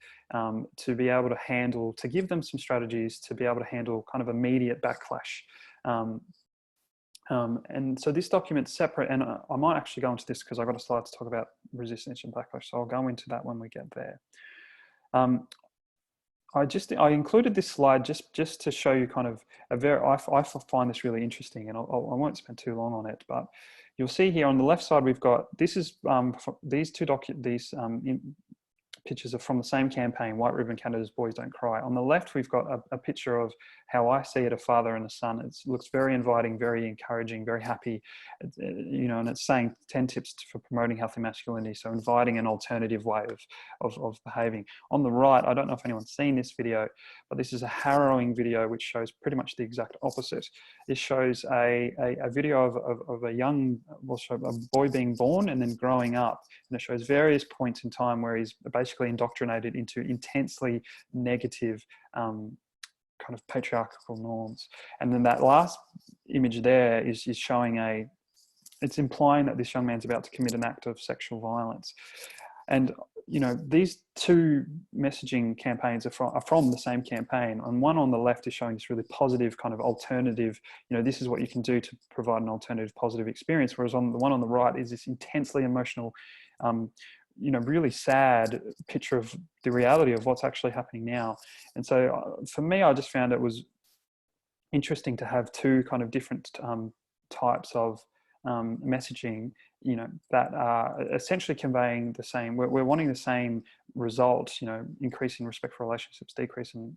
to be able to give them some strategies to be able to handle kind of immediate backlash. And so this document's separate, and I might actually go into this because I've got a slide to talk about resistance and backlash, so I'll go into that when we get there. I included this slide just to show you kind of I find this really interesting, and I won't spend too long on it, but you'll see here on the left side we've got, this is these pictures are from the same campaign, White Ribbon Canada's Boys Don't Cry. On the left, we've got a picture of how I see it, a father and a son. It looks very inviting, very encouraging, very happy, and it's saying 10 tips for promoting healthy masculinity. So inviting an alternative way of behaving. On the right, I don't know if anyone's seen this video, but this is a harrowing video which shows pretty much the exact opposite. It shows a video of a boy being born and then growing up. And it shows various points in time where he's basically indoctrinated into intensely negative kind of patriarchal norms. And then that last image there is showing it's implying that this young man's about to commit an act of sexual violence. And these two messaging campaigns are from the same campaign. And one on the left is showing this really positive kind of alternative, this is what you can do to provide an alternative positive experience. Whereas on the one on the right is this intensely emotional, really sad picture of the reality of what's actually happening now. And so for me, I just found it was interesting to have two kind of different types of messaging, that are essentially conveying the same, we're wanting the same result, increasing respect for relationships, decrease in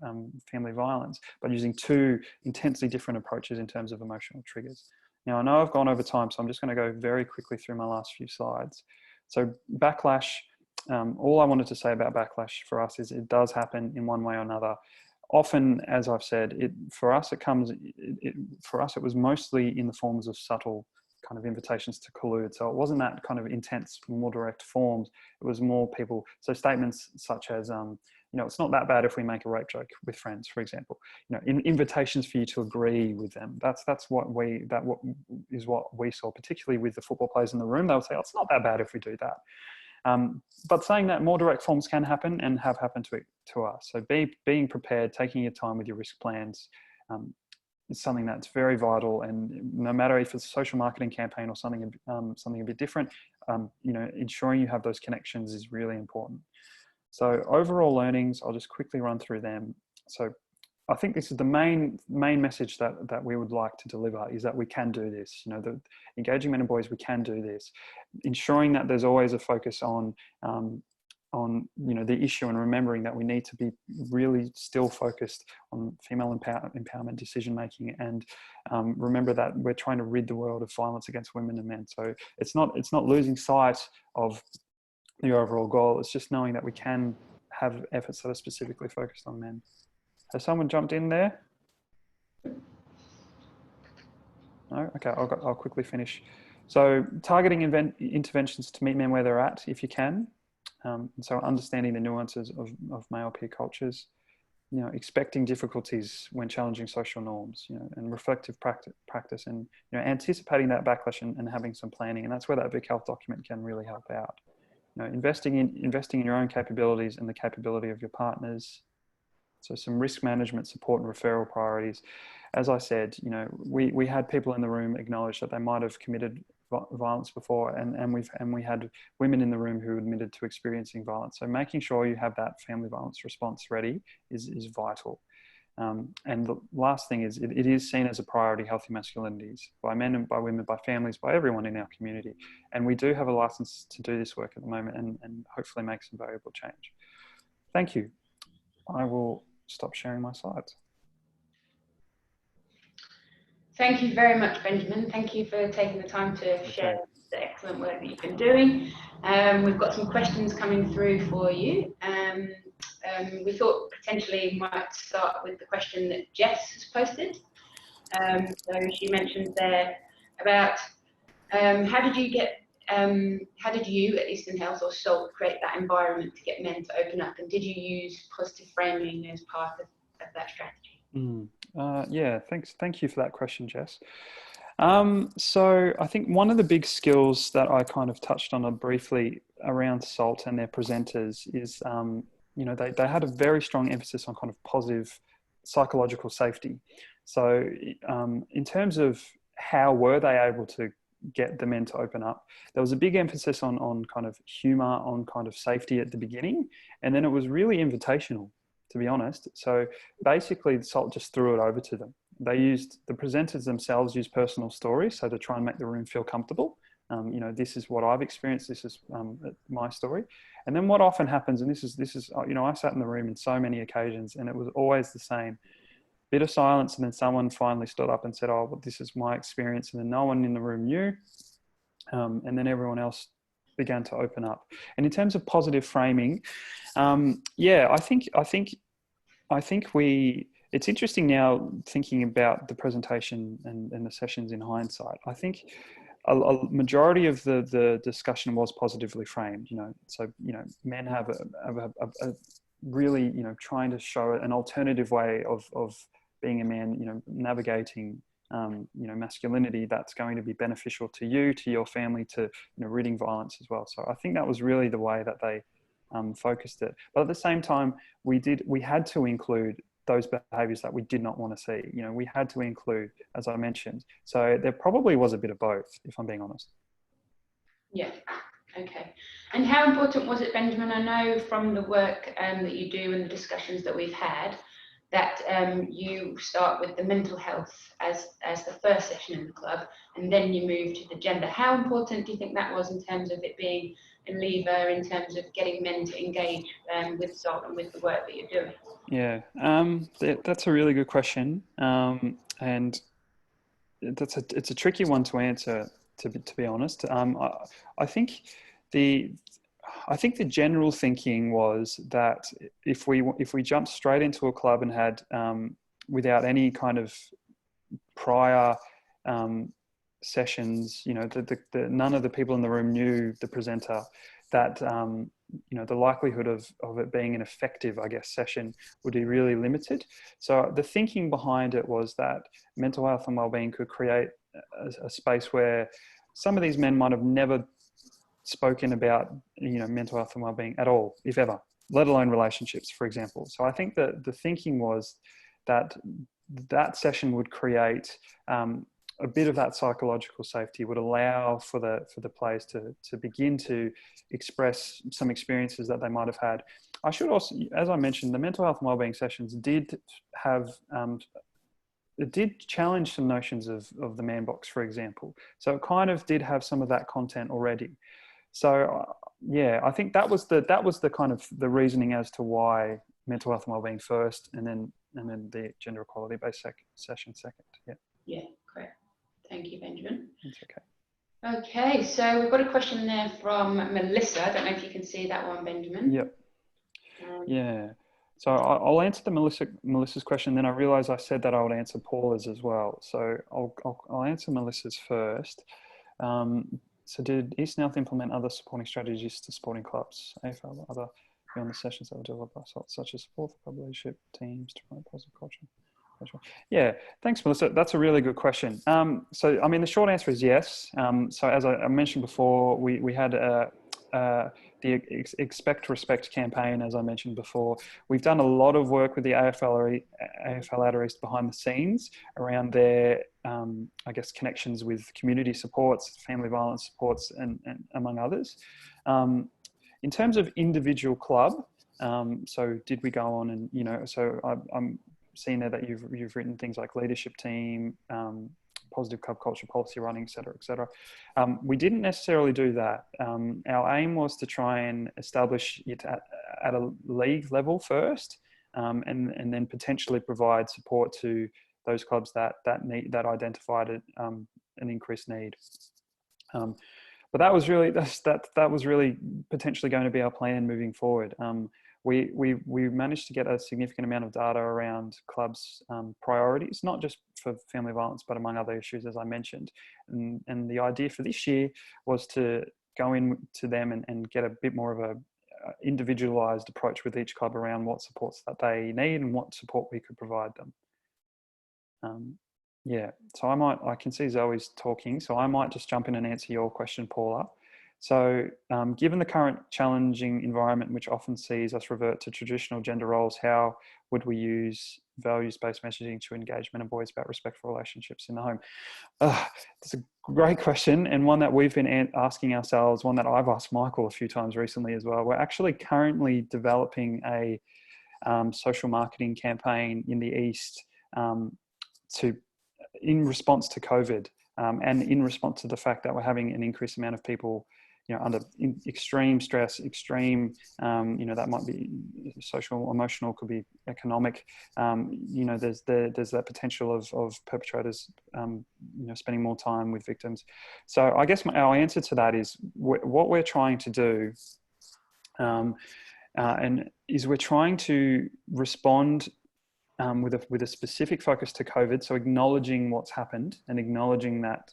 family violence, but using two intensely different approaches in terms of emotional triggers. Now, I know I've gone over time, so I'm just going to go very quickly through my last few slides. So backlash, all I wanted to say about backlash for us is it does happen in one way or another. Often, as I've said, for us it was mostly in the forms of subtle kind of invitations to collude. So it wasn't that kind of intense, more direct forms. It was more people. So statements such as, it's not that bad if we make a rape joke with friends, for example. Invitations for you to agree with them. That's what we saw, particularly with the football players in the room. They would say, oh, it's not that bad if we do that. But saying that more direct forms can happen and have happened to us. So being prepared, taking your time with your risk plans, is something that's very vital. And no matter if it's a social marketing campaign or something a bit different, ensuring you have those connections is really important. So overall learnings, I'll just quickly run through them. So I think this is the main message that we would like to deliver, is that we can do this. The engaging men and boys, we can do this. Ensuring that there's always a focus on the issue, and remembering that we need to be really still focused on female empowerment decision making, and remember that we're trying to rid the world of violence against women and men. So it's not losing sight of the overall goal. It's just knowing that we can have efforts that are specifically focused on men. Has someone jumped in there? No? Okay, I'll quickly finish. So targeting interventions to meet men where they're at, if you can. So understanding the nuances of male peer cultures, expecting difficulties when challenging social norms, and reflective practice, and anticipating that backlash and having some planning. And that's where that VicHealth document can really help out. Investing in your own capabilities and the capability of your partners. So some risk management support and referral priorities. As I said, we had people in the room acknowledge that they might have committed violence before, and we had women in the room who admitted to experiencing violence. So making sure you have that family violence response ready is vital. And the last thing is, it is seen as a priority, healthy masculinities, by men and by women, by families, by everyone in our community. And we do have a license to do this work at the moment, and hopefully make some valuable change. Thank you. I will stop sharing my slides. Thank you very much, Benjamin. Thank you for taking the time to share the excellent work that you've been doing. We've got some questions coming through for you. We thought potentially we might start with the question that Jess has posted. So she mentioned there about how did you at Eastern Health or SALT create that environment to get men to open up, and did you use positive framing as part of that strategy? Yeah, thank you for that question, Jess. So I think one of the big skills that I kind of touched on briefly around SALT and their presenters is, they had a very strong emphasis on kind of positive psychological safety. So in terms of how were they able to get the men to open up, there was a big emphasis on kind of humor, on kind of safety at the beginning, and then it was really invitational, to be honest. So basically SALT just threw it over to them. The presenters themselves used personal stories, so to try and make the room feel comfortable. This is what I've experienced, this is my story. And then what often happens, and this is I sat in the room in so many occasions and it was always the same. Bit of silence, and then someone finally stood up and said, oh, well, this is my experience, and then no one in the room knew. And then everyone else began to open up. And in terms of positive framing, I think it's interesting now thinking about the presentation and the sessions in hindsight. I think a majority of the discussion was positively framed, so, men have a really, trying to show an alternative way of being a man, navigating, masculinity that's going to be beneficial to you, to your family, to, ridding violence as well. So I think that was really the way that they focused it. But at the same time, we had to include those behaviors that we did not want to see. We had to include, as I mentioned. So there probably was a bit of both, if I'm being honest. Yeah. Okay. And how important was it, Benjamin? I know from the work that you do and the discussions that we've had, that you start with the mental health as the first session in the club, and then you move to the gender. How important do you think that was in terms of it being a lever, in terms of getting men to engage with SALT and with the work that you're doing? Yeah, that's a really good question, and it's a tricky one to answer. To be honest, I think the general thinking was that if we jumped straight into a club and had without any kind of prior sessions, none of the people in the room knew the presenter, that the likelihood of it being an effective, I guess, session would be really limited. So the thinking behind it was that mental health and wellbeing could create a space where some of these men might have never spoken about, mental health and wellbeing at all, if ever, let alone relationships, for example. So I think that the thinking was that session would create a bit of that psychological safety, would allow for the players to begin to express some experiences that they might have had. I should also, as I mentioned, the mental health and wellbeing sessions did have it did challenge some notions of the man box, for example. So it kind of did have some of that content already. So yeah, I think that was the kind of the reasoning as to why mental health and wellbeing first, and then the gender equality based session second. Yeah. Yeah, great. Thank you, Benjamin. That's okay. Okay, so we've got a question there from Melissa. I don't know if you can see that one, Benjamin. Yep. Yeah. So I'll answer Melissa's question. Then I realised I said that I would answer Paula's as well. So I'll answer Melissa's first. So did Eastern Health implement other supporting strategies to supporting clubs, AFL, other beyond the sessions that were developed by SALT, such as support for club leadership teams to promote positive culture? Yeah, thanks, Melissa. That's a really good question. So, I mean, the short answer is yes. So as I mentioned before, we had the Expect Respect campaign, as I mentioned before. We've done a lot of work with the AFL Outer East behind the scenes around their, I guess, connections with community supports, family violence supports, and among others. In terms of individual club, so did we go on and, so I'm seeing there that you've written things like leadership team, positive club culture, policy writing, et cetera. We didn't necessarily do that. Our aim was to try and establish it at a league level first, and then potentially provide support to those clubs that identified an increased need. But that was really potentially going to be our plan moving forward. We managed to get a significant amount of data around clubs' priorities, not just for family violence, but among other issues, as I mentioned. And the idea for this year was to go in to them and get a bit more of a individualized approach with each club around what supports that they need and what support we could provide them. Yeah, so I can see Zoe's talking, so I might just jump in and answer your question, Paula. So given the current challenging environment, which often sees us revert to traditional gender roles, how would we use values-based messaging to engage men and boys about respectful relationships in the home? That's a great question, and one that we've been asking ourselves, one that I've asked Michael a few times recently as well. We're actually currently developing a social marketing campaign in the East in response to COVID, and in response to the fact that we're having an increased amount of people, under extreme stress, extreme, that might be social, emotional, could be economic. There's that potential of perpetrators, spending more time with victims. So I guess our answer to that is what we're trying to do, and is we're trying to respond with a specific focus to COVID. So acknowledging what's happened and acknowledging that,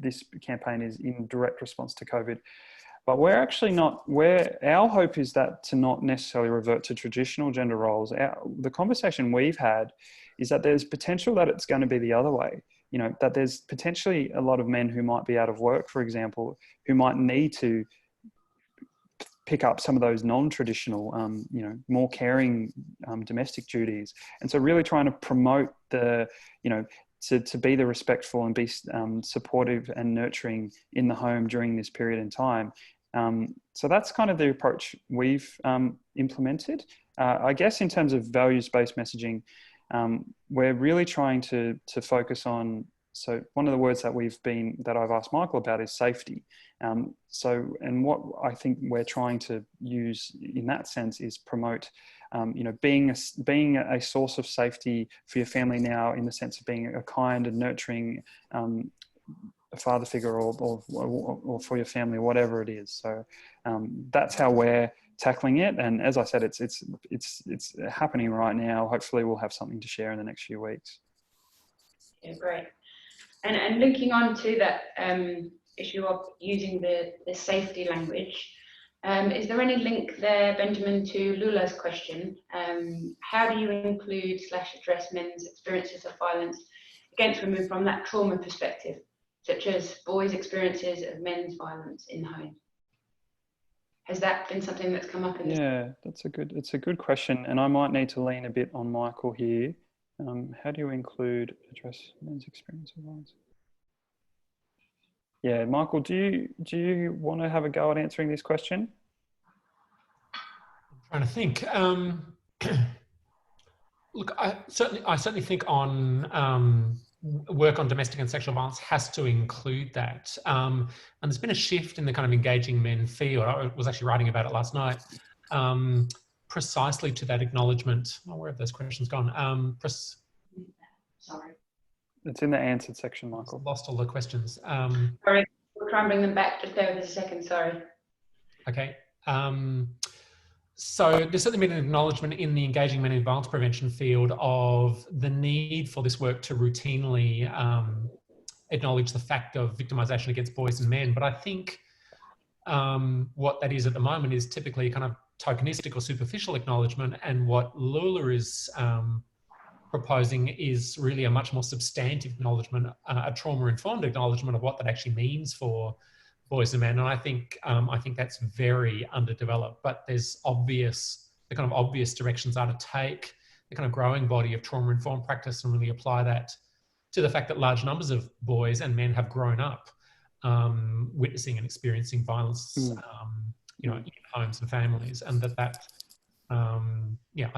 this campaign is in direct response to COVID. But we're actually not, our hope is that to not necessarily revert to traditional gender roles. The conversation we've had is that there's potential that it's going to be the other way. That there's potentially a lot of men who might be out of work, for example, who might need to pick up some of those non-traditional, more caring domestic duties. And so really trying to promote to be the respectful and be supportive and nurturing in the home during this period in time. So that's kind of the approach we've implemented. I guess in terms of values-based messaging, we're really trying to focus on, so one of the words that I've asked Michael about is safety. And what I think we're trying to use in that sense is promote, being a source of safety for your family now, in the sense of being a kind and nurturing a father figure or for your family, whatever it is. So that's how we're tackling it. And as I said, it's happening right now. Hopefully we'll have something to share in the next few weeks. Yeah, great. And linking on to that issue of using the safety language, is there any link there, Benjamin, to Lula's question? How do you include/address men's experiences of violence against women from that trauma perspective, such as boys' experiences of men's violence in the home? Has that been something that's come up in this? Yeah, it's a good question, and I might need to lean a bit on Michael here. How do you address men's experience of violence? Yeah, Michael, do you want to have a go at answering this question? I'm trying to think. Look, I certainly think on work on domestic and sexual violence has to include that. And there's been a shift in the kind of engaging men field. I was actually writing about it last night, precisely to that acknowledgement. Oh, where have those questions gone? Sorry. It's in the answered section, Michael. Lost all the questions. Sorry, we'll try and bring them back. Just bear with us a second, sorry. Okay. So there's certainly been an acknowledgement in the engaging men in violence prevention field of the need for this work to routinely acknowledge the fact of victimisation against boys and men. But I think what that is at the moment is typically kind of tokenistic or superficial acknowledgement, and what Lula is proposing is really a much more substantive acknowledgement, a trauma-informed acknowledgement of what that actually means for boys and men. And I think that's very underdeveloped, but the kind of obvious directions are to take the kind of growing body of trauma-informed practice and really apply that to the fact that large numbers of boys and men have grown up witnessing and experiencing violence, in homes and families, and I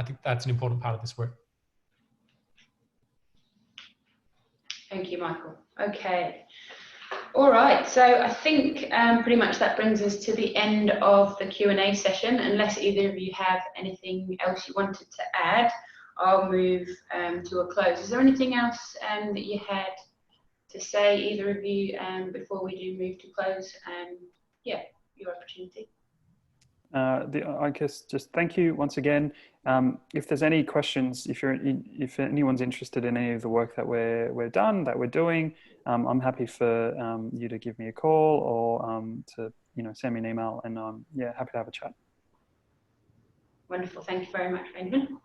think that's an important part of this work. Thank you, Michael. Okay. All right. So I think pretty much that brings us to the end of the Q&A session. Unless either of you have anything else you wanted to add, I'll move to a close. Is there anything else that you had to say, either of you, before we do move to close? Yeah, your opportunity. I guess just thank you once again. If there's any questions, if anyone's interested in any of the work that we're doing, I'm happy for you to give me a call or to send me an email, and yeah, happy to have a chat. Wonderful, thank you very much, Benjamin.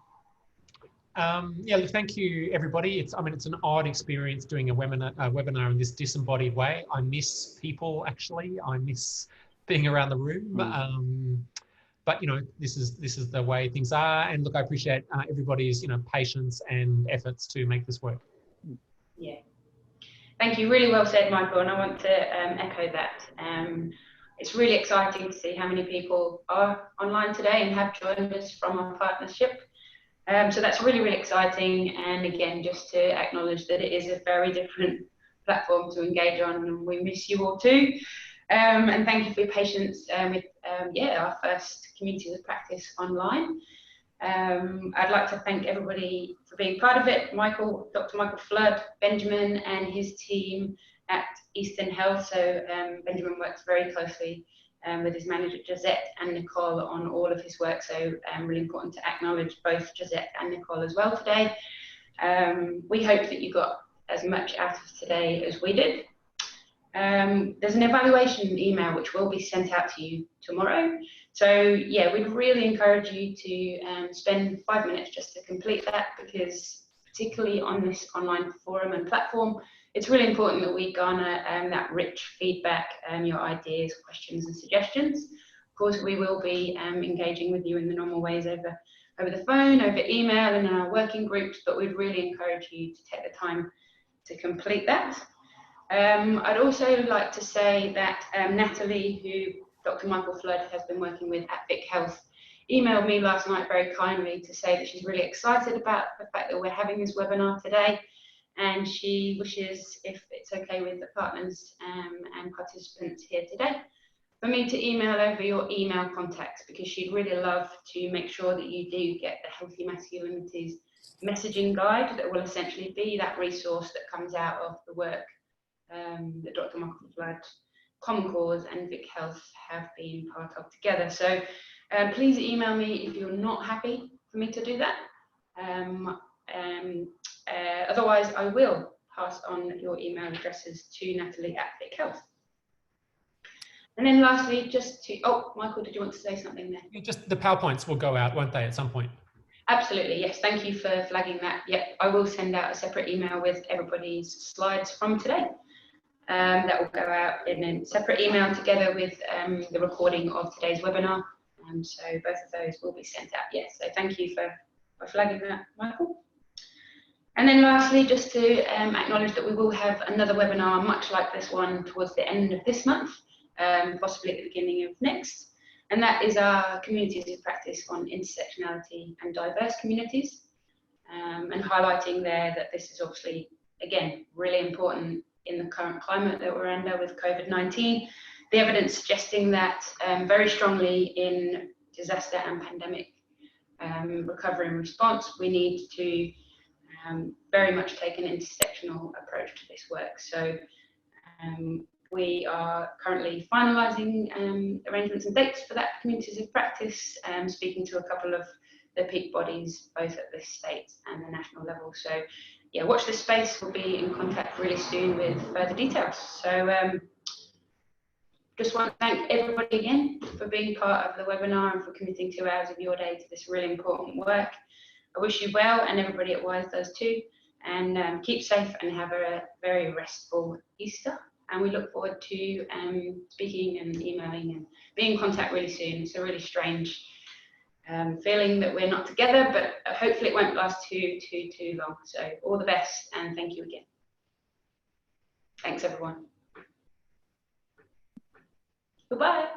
Yeah, look, thank you, everybody. It's an odd experience doing a webinar in this disembodied way. I miss people, actually. I miss being around the room. But this is the way things are. And look, I appreciate everybody's patience and efforts to make this work. Yeah, thank you. Really well said, Michael. And I want to echo that. It's really exciting to see how many people are online today and have joined us from our partnership. So that's really, really exciting. And again, just to acknowledge that it is a very different platform to engage on, and we miss you all too. And thank you for your patience with our first Communities of Practice online. I'd like to thank everybody for being part of it. Michael, Dr. Michael Flood, Benjamin and his team at Eastern Health. So Benjamin works very closely with his manager Josette and Nicole on all of his work. So really important to acknowledge both Josette and Nicole as well today. We hope that you got as much out of today as we did. There's an evaluation email which will be sent out to you tomorrow. So yeah, we'd really encourage you to spend 5 minutes just to complete that, because particularly on this online forum and platform, it's really important that we garner that rich feedback, your ideas, questions and suggestions. Of course, we will be engaging with you in the normal ways over the phone, over email and in our working groups, but we'd really encourage you to take the time to complete that. I'd also like to say that Natalie, who Dr. Michael Flood has been working with at VicHealth, emailed me last night very kindly to say that she's really excited about the fact that we're having this webinar today, and she wishes, if it's okay with the partners and participants here today, for me to email over your email contacts, because she'd really love to make sure that you do get the Healthy Masculinities messaging guide that will essentially be that resource that comes out of the work that Dr. Michael Flood, Common Cause and VicHealth have been part of together. So please email me if you're not happy for me to do that. Otherwise, I will pass on your email addresses to Natalie at VicHealth. And then lastly, just to, oh, Michael, did you want to say something there? Yeah, just the PowerPoints will go out, won't they, at some point? Absolutely, yes. Thank you for flagging that. Yep, I will send out a separate email with everybody's slides from today. That will go out in a separate email together with the recording of today's webinar. So both of those will be sent out, yes. So thank you for flagging that, Michael. And then lastly, just to acknowledge that we will have another webinar much like this one towards the end of this month, possibly at the beginning of next. And that is our Communities of Practice on intersectionality and diverse communities, and highlighting there that this is obviously, again, really important in the current climate that we're under with COVID-19. The evidence suggesting that very strongly in disaster and pandemic recovery and response, we need to very much take an intersectional approach to this work. So we are currently finalising arrangements and dates for that Communities of Practice, speaking to a couple of the peak bodies, both at the state and the national level. So yeah, watch this space. We'll be in contact really soon with further details. So just want to thank everybody again for being part of the webinar and for committing 2 hours of your day to this really important work. I wish you well, and everybody at WHISE does too. And keep safe and have a very restful Easter. And we look forward to speaking and emailing and being in contact really soon. It's a really strange feeling that we're not together, but hopefully it won't last too long. So all the best, and thank you again. Thanks everyone. Goodbye.